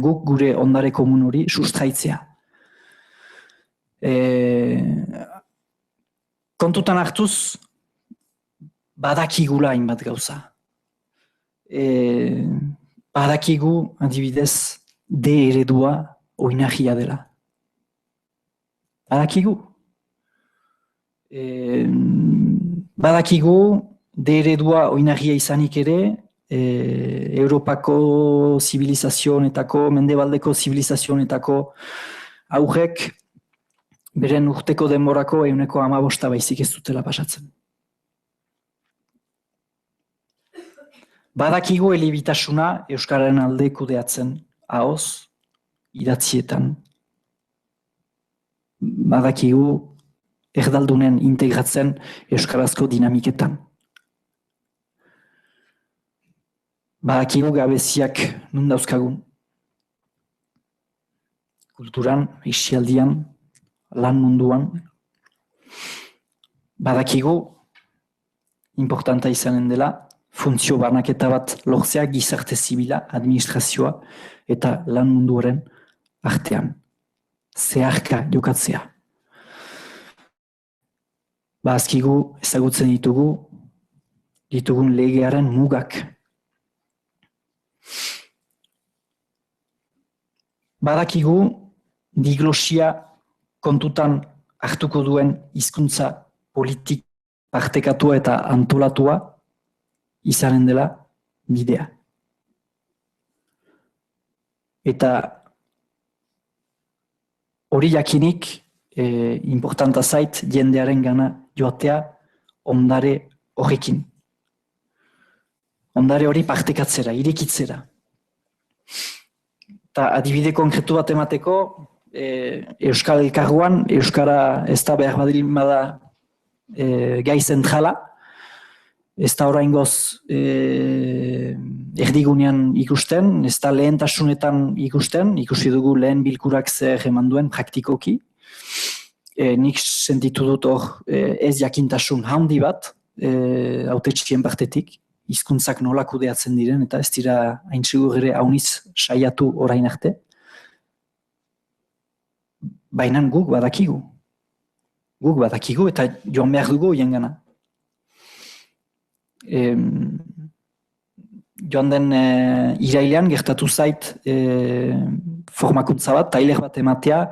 guk gure ondare komun hori sustraitzea. Kontutan hartuz, badakigula hainbat gauza. Badakigu, adibidez, D eredua oinarria dela. Badakigu. Badakigu, D eredua oinarria izanik ere, Europako zibilizazioetako, mendebaldeko zibilizazioetako aurrek beren urteko denborako 15% baizik ez dutela pasatzen. Badakigu elebitasuna euskararen alde kudeatzen, ahoz, idatzietan. Badakigu erdaldunen integratzen euskarazko dinamiketan. Badakigu gabeziak nun dauzkagun. Kulturan, isialdian, lan munduan. Badakigu, importanta izanen dela, funtzio banaketa bat lortzea gizarte zibila, administrazioa eta lan munduaren artean. Zeharka jokatzea. Azkigu ezagutzen ditugun legearen mugak. Badakigu diglosia kontutan hartuko duen hizkuntza politik partekatua eta antolatua izanen dela bidea. Eta hori jakinik importanta zait jendearen gana joatea ondare horrekin. Ondare hori partekatzera, irekitzera. Eta adibide konkretu bat emateko, Euskal Elkargoan, Euskara ez da behar badilin bada gai zentrala, ez da oraingoz erdigunean ikusten, ez da lehentasunetan ikusten, ikusi dugu lehen bilkurak zer eman duen praktikoki. Nik sentitu dut hor ez jakintasun handi bat, hautetxien partetik, hizkuntzak nola kudeatzen diren, eta ez dira hain segur ere hauniz saiatu orain arte. Baina guk badakigu. Guk badakigu eta joan behar dugu hien gana. Joan den irailean gertatu zait formakuntza bat, tailer bat ematea,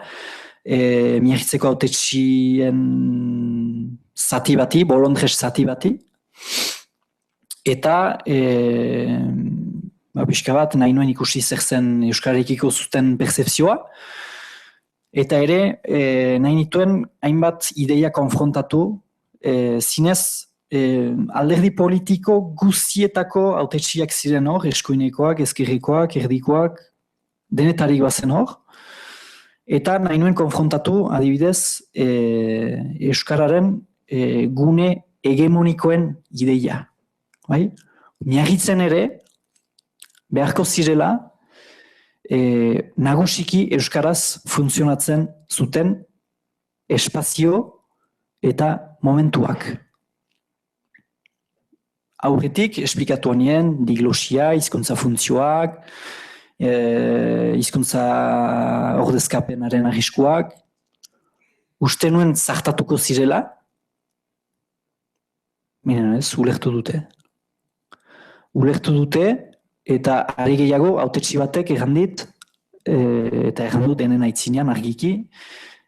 Miagitzeko hautetxien zati bati, bolondrez zati bati, eta pixka bat nahi nuen ikusi zer zen euskararekiko zuten percepzioa, eta ere nahi nituen hainbat ideia konfrontatu, zinez alderdi politiko guztietako hautetxiak ziren hor, eskuinekoak, ezkerrekoak, erdikoak, denetarik bazen hor, eta nahi nuen konfrontatu, adibidez, euskararen gune hegemonikoen ideia. Miagitzen ere, beharko zirela, nagusiki euskaraz funtzionatzen zuten espazio eta momentuak. Aurretik, esplikatu honien, diglosia, hizkuntza funtzioak, hizkuntza ordezkapenaren arriskuak, uste nuen zartatuko zirela, minen ez, ulertu dute. Ulertu dute, eta ari gehiago, hautetsi batek errandit, eta erran dut denen aitzinean argiki.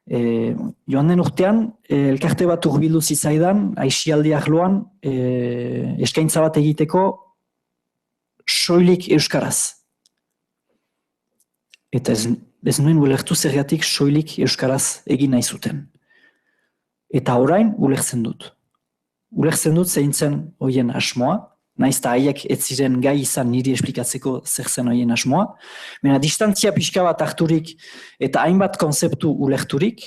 Joan den urtean, elkarte bat hurbildu zitzaidan, aisialdi arloan, eskaintza bat egiteko soilik euskaraz. Eta ez nuen ulertu zergatik soilik euskaraz egin nahi zuten. Eta orain ulertzen dut. Ulertzen dut zein zen hoien asmoa, naiz eta haiek ez ziren gai izan niri esplikatzeko zer zen hoien asmoa. Baina distantzia pixka bat harturik eta hainbat konzeptu ulerturik,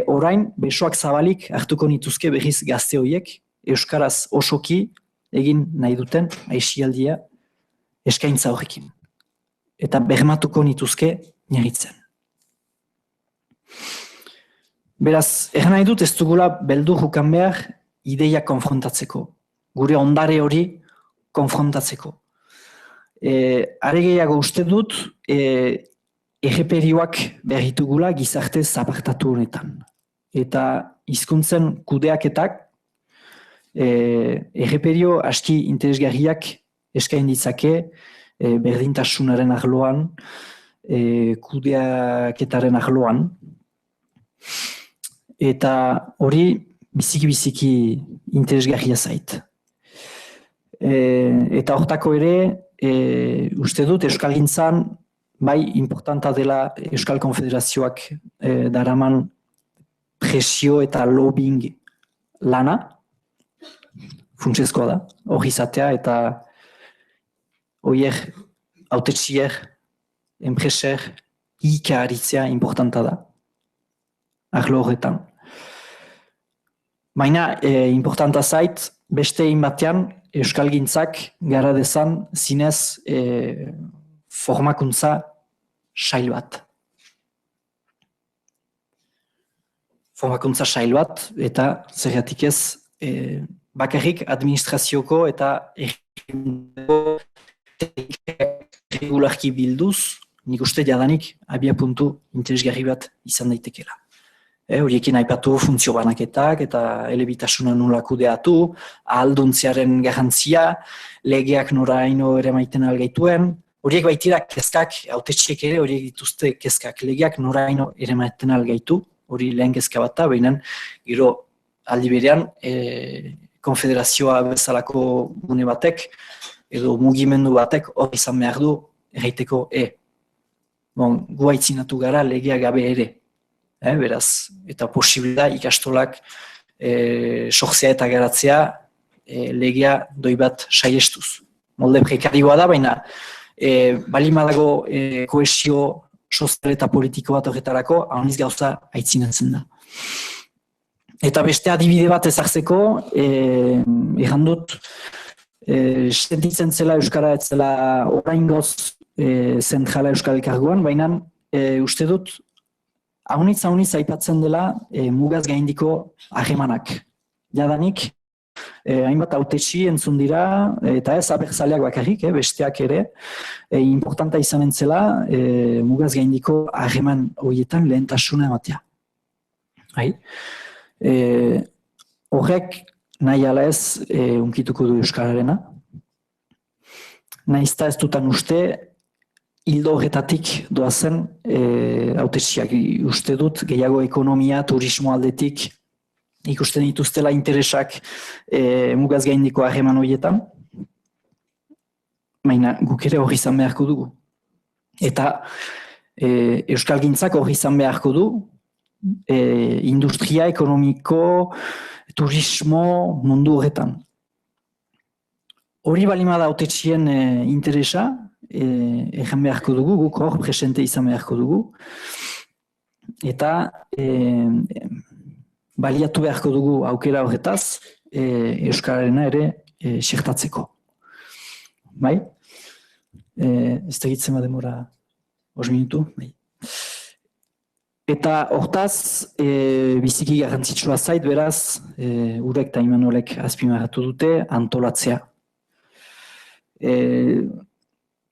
orain besoak zabalik hartuko nituzke berriz gazte horiek, euskaraz osoki egin nahi duten aisialdia eskaintza horrekin. Eta bermatuko nituzke niritzen. Beraz, nahi dut ez dugula beldur jukan behar ideia konfrontatzeko. Gure ondare hori konfrontatzeko. Are gehiago uste dut, erreperioak berritugula gizarte zapartatu honetan. Eta hizkuntzen kudeaketak, erreperio aski interesgarriak eskain ditzake, berdintasunaren arloan, kudeaketaren arloan. Eta hori biziki interesgarria zait. Eta hortako ere, uste dut Euskalgintzan bai importanta dela Euskal Konfederazioak daraman presio eta lobbying lana, funtsezkoa da, hori izatea eta horiek hautetsiek, enpreser, ikaritzea importanta da, arlo horretan. Baina, importanta zait, beste batean Euskalgintzak gara dezan zinez formakuntza sail bat. Formakuntza sail bat eta zergatik ez bakarrik administrazioko eta regularki bilduz, nik uste jadanik abia puntu interesgarri bat izan daitekela. Horiekin aipatu funtzio banaketak eta elebitasuna nola kudeatu, ahalduntziaren garrantzia, legeak noraino ere maiten algaituen, horiek baitira kezkak, hautetsiek ere horiek dituzte kezkak, legeak noraino ere maiten algaitu, hori lehen kezka bat da, baina gero aldi berean konfederazioa bezalako gune batek, edo mugimendu batek hori izan behar du erraiteko gu aitzinatu gara legea gabe ere. Beraz, eta posible da ikastolak sortzea eta garatzea legea doi bat saiestuz. Molde prekarioa da, baina balimadago kohesio sozial eta politiko bat horretarako, ahoniz gauza aitzinatzen da. Eta beste adibide bat ezartzeko, erran dut, sentitzen zela Euskara ez zela oraingoz zentrala Euskal Elkargoan, baina uste dut, haunitz aipatzen dela mugaz gaindiko harremanak. Jadanik, hainbat hautetsi entzun dira, eta ez abertzaleak bakarrik, besteak ere, importanta izan entzela mugaz gaindiko harreman horietan lehentasuna ematea. Horrek nahi ala ez unkituko du Euskararena. Naizta ez dutan uste, hildo horretatik doazen hautetsiak uste dut, gehiago ekonomia, turismo aldetik, ikusten dituztela interesak mugaz gaindiko harreman horietan, baina guk ere hori izan beharko dugu. Eta Euskalgintzak hori izan beharko du, industria, ekonomiko, turismo mundu horretan. Hori balimada hautetsien interesa, egan beharko dugu, guk hor presente izan beharko dugu, eta baliatu beharko dugu aukera horretaz, Euskararena ere xertatzeko. Bai? Ez da gitzen bademora 5 minutu. Bai. Eta hortaz, biziki garrantzitsua zait, beraz, Urek eta Imanolek azpimarratu dute, antolatzea.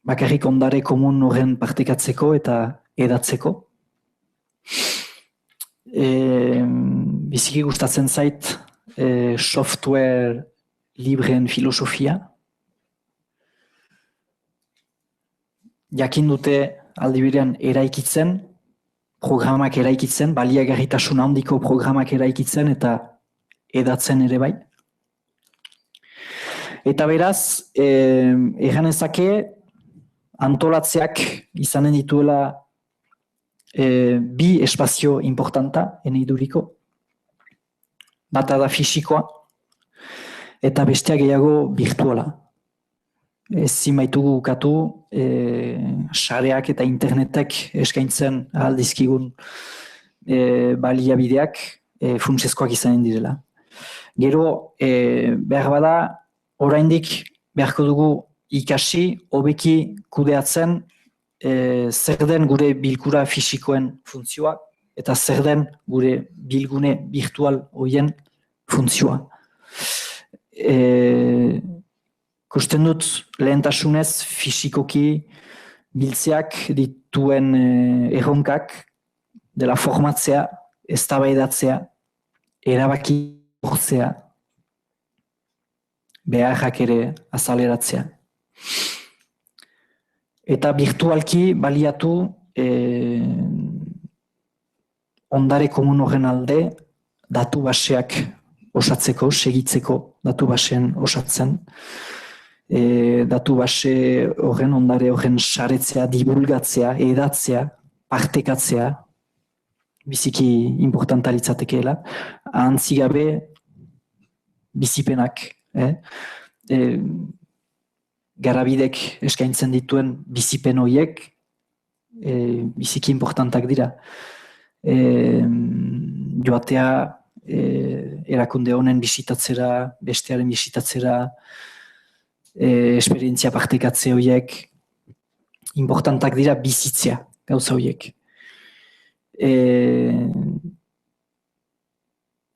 Bakarrik ondare komun horren partekatzeko eta edatzeko. Biziki gustatzen zait software libreen filosofia. Jakin dute aldi berean eraikitzen, programak eraikitzen, baliagarritasun handiko programak eraikitzen eta edatzen ere bai. Eta beraz, erganezake antolatzeak izanen dituela bi espazio importanta eneiduriko. Bata da fisikoa eta bestea gehiago virtuala. Ezin baitugu ukatu sareak eta internetek eskaintzen ahaldizkigun baliabideak funtsezkoak izanen direla. Gero, behar bada, oraindik beharko dugu ikasi, hobeki kudeatzen zer den gure bilkura fisikoen funtzioa eta zer den gure bilgune virtual horien funtzioa. Kusten dut lehentasunez fisikoki biltzeak dituen erronkak dela formatzea, eztabaidatzea, erabaki hortzea, beharrak ere azaleratzea. Eta virtualki baliatu ondare komun horren alde datu baseak osatzeko, segitzeko datu baseen osatzen. Datu base horren, ondare horren saretzea, divulgatzea, edatzea, partekatzea, biziki importanta litzatekeela. Ahantzi gabe bizipenak, garabidek eskaintzen dituen bizipen horiek biziki importantak dira. Joatea erakunde honen bisitatzera, bestearen bisitatzera, esperientzia partekatze horiek importantak dira bizitzea gauza horiek.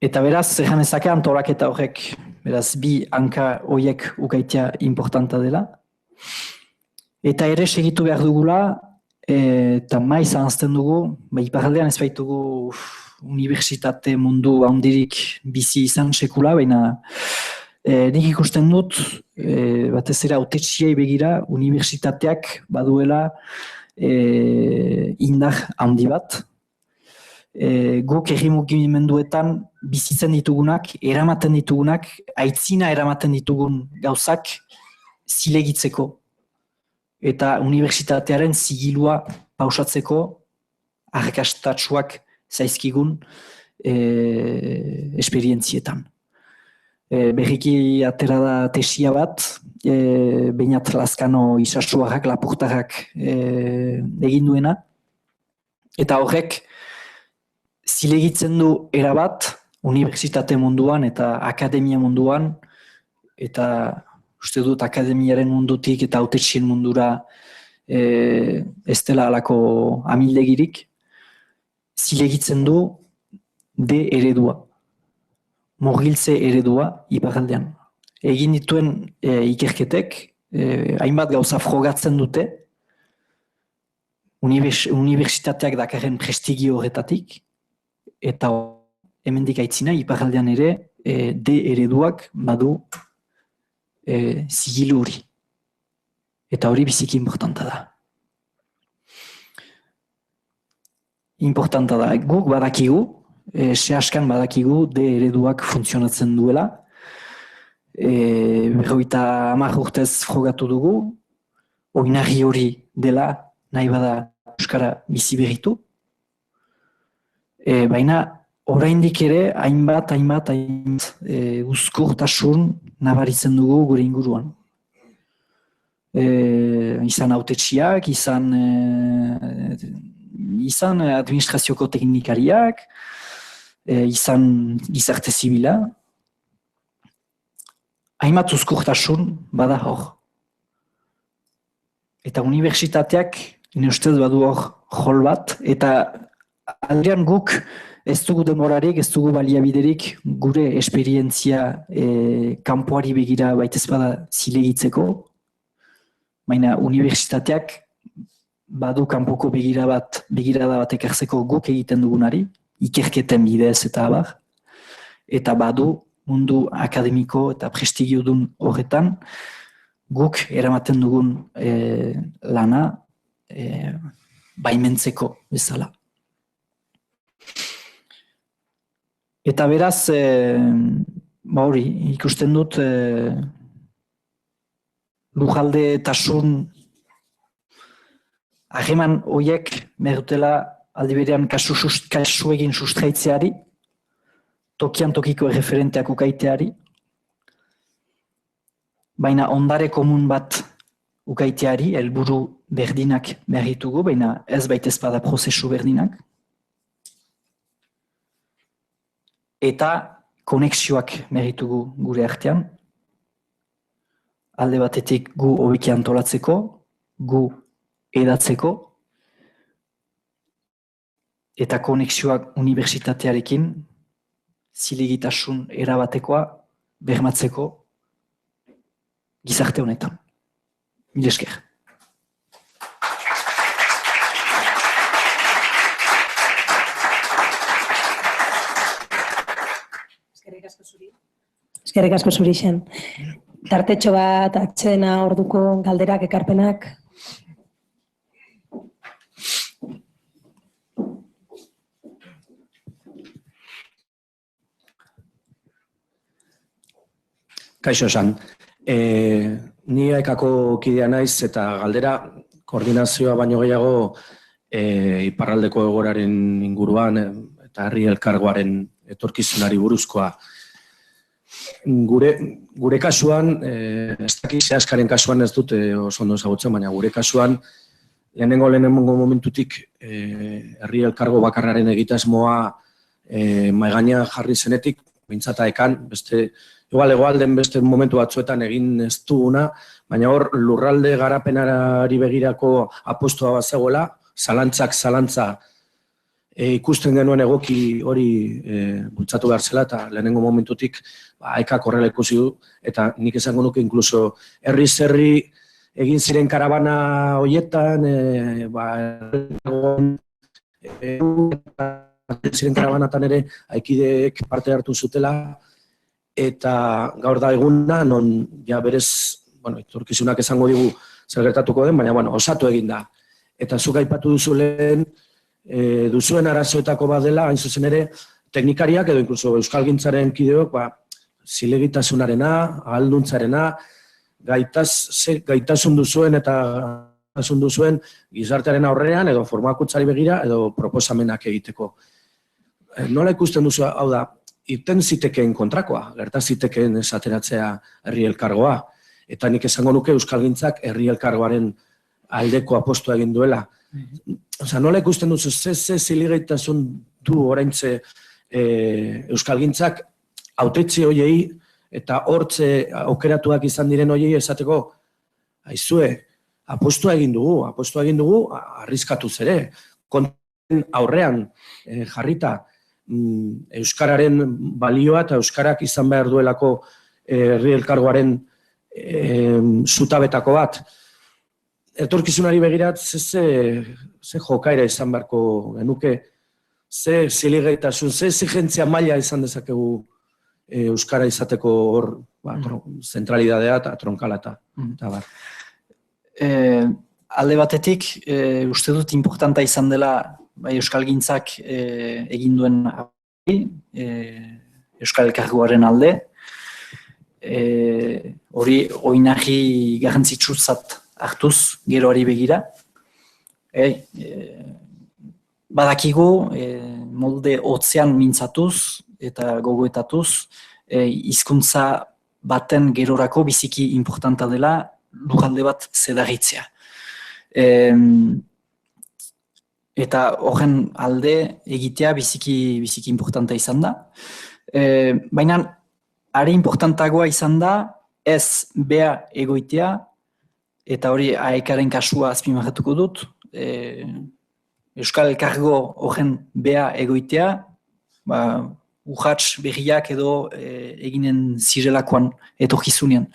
Eta beraz, erganezake antolaketa horrek, beraz, bi hanka horiek ukaitea importanta dela. Eta ere segitu behar dugula, eta maiz ahazten dugu, iparraldean ez baitugu unibertsitate mundu handirik bizi izan sekula, baina nik ikusten dut, batez ere hautetsiei begira, unibertsitateak baduela indar handi bat. Guk herri mugimenduetan bizitzen ditugunak, eramaten ditugunak, aitzina eramaten ditugun gauzak zilegitzeko. Eta unibertsitatearen zigilua pausatzeko arrakastatsuak zaizkigun esperientzietan. Berriki atera da tesia bat, Beñat Lazkano Isasuarrak, Lapurtarrak egin duena. Eta horrek zilegitzen du erabat unibertsitate munduan eta akademia munduan, eta uste dut akademiaren mundutik eta hautetsien mundura ez dela halako amildegirik, zilegitzen du de eredua. Murgiltze eredua iparraldean. Egin dituen ikerketek, hainbat gauza frogatzen dute, unibertsitateak dakarren prestigio horretatik, eta hemendik aitzina, iparraldean ere, de ereduak badu zigilu hori. Eta hori biziki importanta da. Importanta da, guk badakigu, sehaskan badakigu de ereduak funtzionatzen duela. 50 urtez frogatu dugu, oinarri hori dela nahi bada euskara bizi berritu. Baina oraindik ere hainbat uzkurtasun nabaritzen dugu gure inguruan. Izan hautetsiak, izan administrazioko teknikariak, izan gizarte zibila. Hainbat uzkurtasun bada hor. Eta unibertsitateak nire ustez badu hor jol bat, eta aldean guk ez dugu demorarik, ez dugu baliabiderik gure esperientzia kanpoari begira baitez bada zilegitzeko, baina unibertsitateak badu kanpoko begirada bat ekartzeko guk egiten dugunari, ikerketen bidez eta abar, eta badu mundu akademiko eta prestigiodun horretan guk eramaten dugun lana baimentzeko bezala. Eta beraz, hori, ikusten dut lujaldetasun harreman horiek merutela aldi berean kasu egin sustraitzeari, tokian tokiko erreferenteak ukaiteari, baina ondare komun bat ukaiteari, helburu berdinak behar ditugu, baina ez baitez bada prozesu berdinak. Eta konexioak behar ditugu gure artean, alde batetik gu hobeki antolatzeko, gu edatzeko, eta konexioak unibertsitatearekin, zilegitasun erabatekoa bermatzeko gizarte honetan. Mil esker. Eskerrik asko zuri xen. Tartetxo bat, atxena, orduko galderak, ekarpenak. Kaixo esan, ni ekako kidea naiz eta galdera koordinazioa baino gehiago iparraldeko egoeraren inguruan eta herri elkargoaren etorkizunari buruzkoa. Gure kasuan, ez dakit zehaskaren kasuan ez dute oso ondo ezagutzen, baina gure kasuan lehenengo momentutik herri elkargo bakarraren egitasmoa mahaigaina jarri zenetik, bintzata ekan, beste egoalden beste momentu batzuetan egin ez duguna, baina hor lurralde garapenari begirako apostua bat zegoela, zalantza ikusten genuen egoki hori bultzatu behar zela, eta lehenengo momentutik ekak horrela ikusi du, eta nik esango nuke inkluso herri egin ziren karabana horietan, ziren karabanatan ere aikideek parte hartu zutela, eta gaur da eguna, non ja berez, etorkizunak esango digu zer gertatuko den, baina osatu egin da. Eta zuk aipatu duzu lehen, duzuen arazoetako bat dela, hain zuzen ere, teknikariak edo inkluso euskalgintzaren kideok, zilegitasunarena, ahalduntzarena, gaitasun duzuen eta gaitasun duzuen gizartearen aurrean edo formakuntzari begira edo proposamenak egiteko. Nola ikusten duzu, hau da, irten zitekeen kontrakoa, gerta zitekeen esateratzea herri elkargoa, eta nik esango nuke euskalgintzak herri elkargoaren aldeko apostua egin duela. Nola ikusten duzu, ze zilegaitasun du oraintze euskalgintzak hautetxe hoiei eta hortze aukeratuak izan diren hoiei esateko, aizue, apostua egin dugu, arriskatuz ere, konten aurrean jarrita, euskararen balioa eta euskarak izan behar duelako herri elkargoaren zutabetako bat. Etorkizunari begirat, ze jokaera izan beharko genuke, ze zilegaitasun, ze exigentzia maila izan dezakegu euskara izateko hor zentralidadea eta tronkala eta bar. Alde batetik, uste dut importanta izan dela euskalgintzak egin duen euskal elkargoaren alde. Hori oinarri garrantzitsutzat hartuz geroari begira. Badakigu molde hotzean mintzatuz eta gogoetatuz hizkuntza baten gerorako biziki importanta dela lurralde bat zedarritzea. Eta horren alde egitea biziki importanta izan da. Baina are importantagoa izan da ez bea egoitea, eta hori AEK-aren kasua azpimarratuko dut, Euskal Elkargo horren bea egoitea, urrats berriak edo eginen zirelakoan etorkizunean.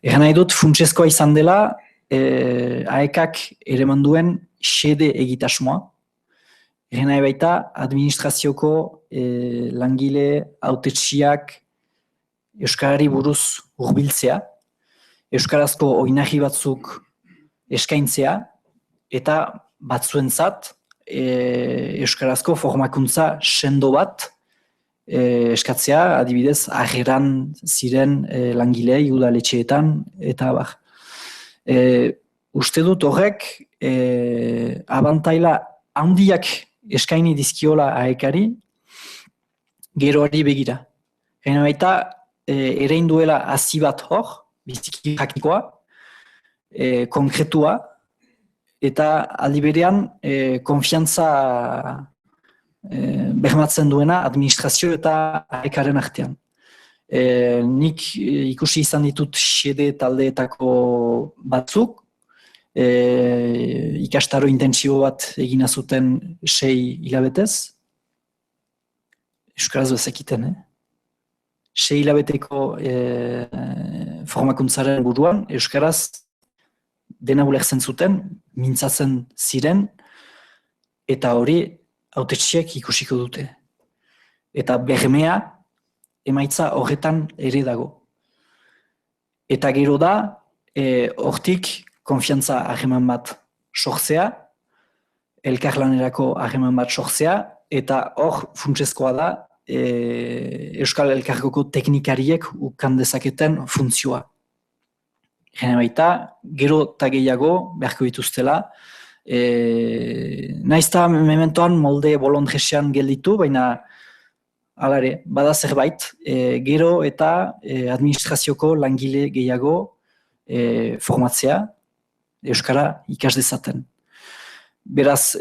Egan nahi dut, funtsezkoa izan dela, AEK-ak ereman duen xede egitasmoa. Egan nahi baita, administrazioko langile hautetsiak euskarari buruz hurbiltzea, euskarazko oinarri batzuk eskaintzea, eta batzuentzat euskarazko formakuntza sendo bat eskatzea, adibidez, ageran ziren langilei udaletxeetan, eta bar. Uste dut horrek abantaila handiak eskaini dizkiola AEK-ari, geroari begira. Gaina baita, erein duela hazi bat hor, biziki praktikoa, konkretua, eta aldi berean konfiantza bermatzen duena administrazio eta AEK-aren artean. Nik ikusi izan ditut xede taldeetako batzuk, ikastaro intentsibo bat egina zuten 6 hilabetez, euskaraz bezakiten, 6 hilabeteko formakuntzaren buruan, euskaraz dena ulertzen zuten, mintzatzen ziren, eta hori hautetsiek ikusiko dute. Eta bermea emaitza horretan ere dago. Eta gero da, hortik konfiantza harreman bat sortzea, elkarlanerako harreman bat sortzea, eta hor funtsezkoa da Euskal Elkargoko teknikariek ukan dezaketen funtzioa. Gene baita, gero eta gehiago beharko dituztela, naizta mementoan molde bolondresean gelditu, baina alare, bada zerbait, gero eta administrazioko langile gehiago formatzea, Euskara ikas dezaten. Beraz,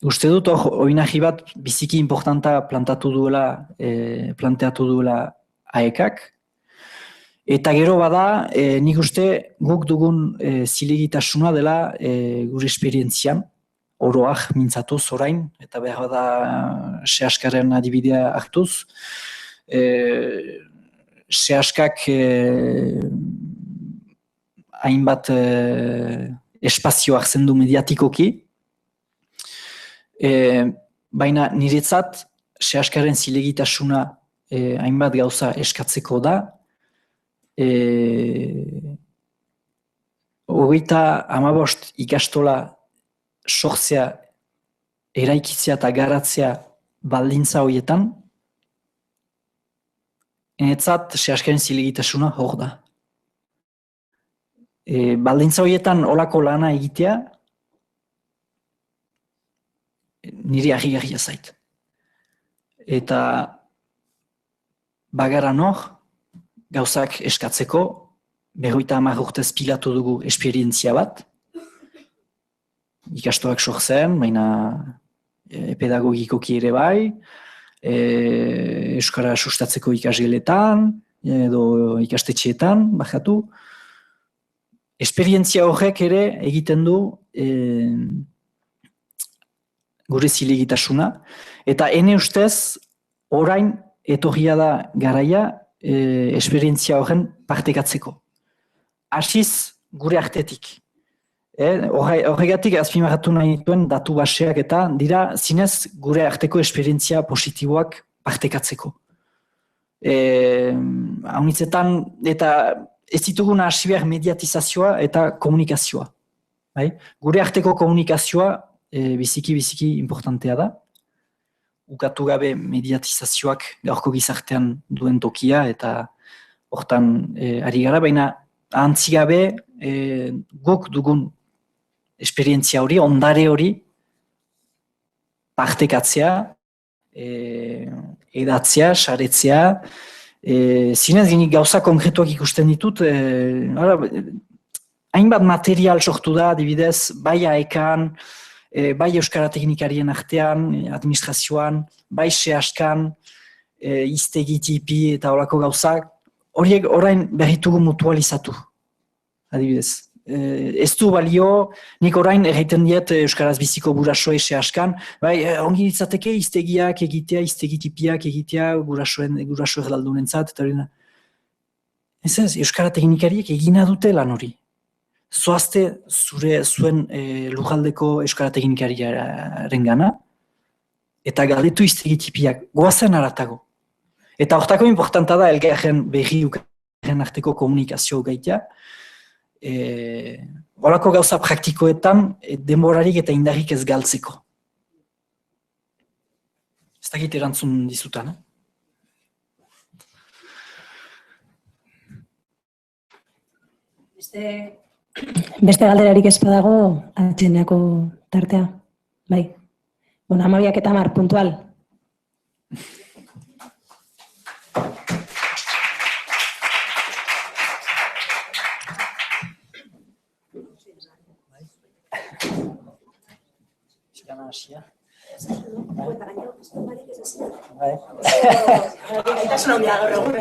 uste dut oinahi bat biziki importanta planteatu duela AEK-ak, eta gero bada, nik uste guk dugun zilegitasuna dela gure esperientzian, oroak mintzatuz orain, eta behar da Seaskaren adibidea hartuz. Seaskak hainbat espazio hartzen du mediatikoki, baina niretzat Seaskaren zilegitasuna hainbat gauza eskatzeko da, 35 ikastola sortzea, eraikitzea eta garatzea baldintza horietan, enetzat Seaskaren zilegitasuna hor da. Baldintza horietan olako lana egitea, niri harrigarria zait. Eta bagaran hor, gauzak eskatzeko, 50 urtez pilatu dugu esperientzia bat, ikastoak sortzen, baina pedagogikoki ere bai, Euskara sustatzeko ikasgeletan, edo ikastetxeetan, bajatu. Esperientzia horrek ere egiten du gure zilegitasuna, eta ene ustez, orain etorria da garaia esperientzia horren partekatzeko. Hasiz gure artetik. Horregatik azpimarratu nahi dituen datu baseak eta dira zinez gure arteko esperientzia positiboak partekatzeko. Haunitzetan eta ez dituguna hasi behar mediatizazioa eta komunikazioa. Gure arteko komunikazioa biziki importantea da. Ukatu gabe mediatizazioak gaurko gizartean duen tokia eta hortan ari gara, baina ahantzi gabe guk dugun esperientzia hori, ondare hori partekatzea, edatzea, saretzea, zinez ginik gauza konkretuak ikusten ditut, hainbat material sortu da, adibidez, bai AEK-an, bai Euskara Teknikarien artean, administrazioan, bai Seaskan, iztegi tipi eta horako gauzak, horiek orain berritugu mutualizatu, adibidez. Ez du balio, nik orain erraiten diet Euskaraz biziko gurasoe Seaskan, bai, ongi ditzateke iztegiak egitea, iztegi tipiak egitea guraso erdaldunentzat, eta hori. Ez, Euskara Teknikariek egina dute lan hori. Zoazte zuen lujaldeko Euskara Teknikariaren gana, eta galdetu iztegi tipiak, goazen aratago. Eta hortako importanta da elgarren berri ukarren arteko komunikazio gaitea, Horako gauza praktikoetan denborarik eta indarrik ez galtzeko. Ez dakit erantzun dizutan, Beste galderarik ez badago atxeneako tartea. Bai. Bueno, 12:10 puntual. Gaitasun handia gaur egun,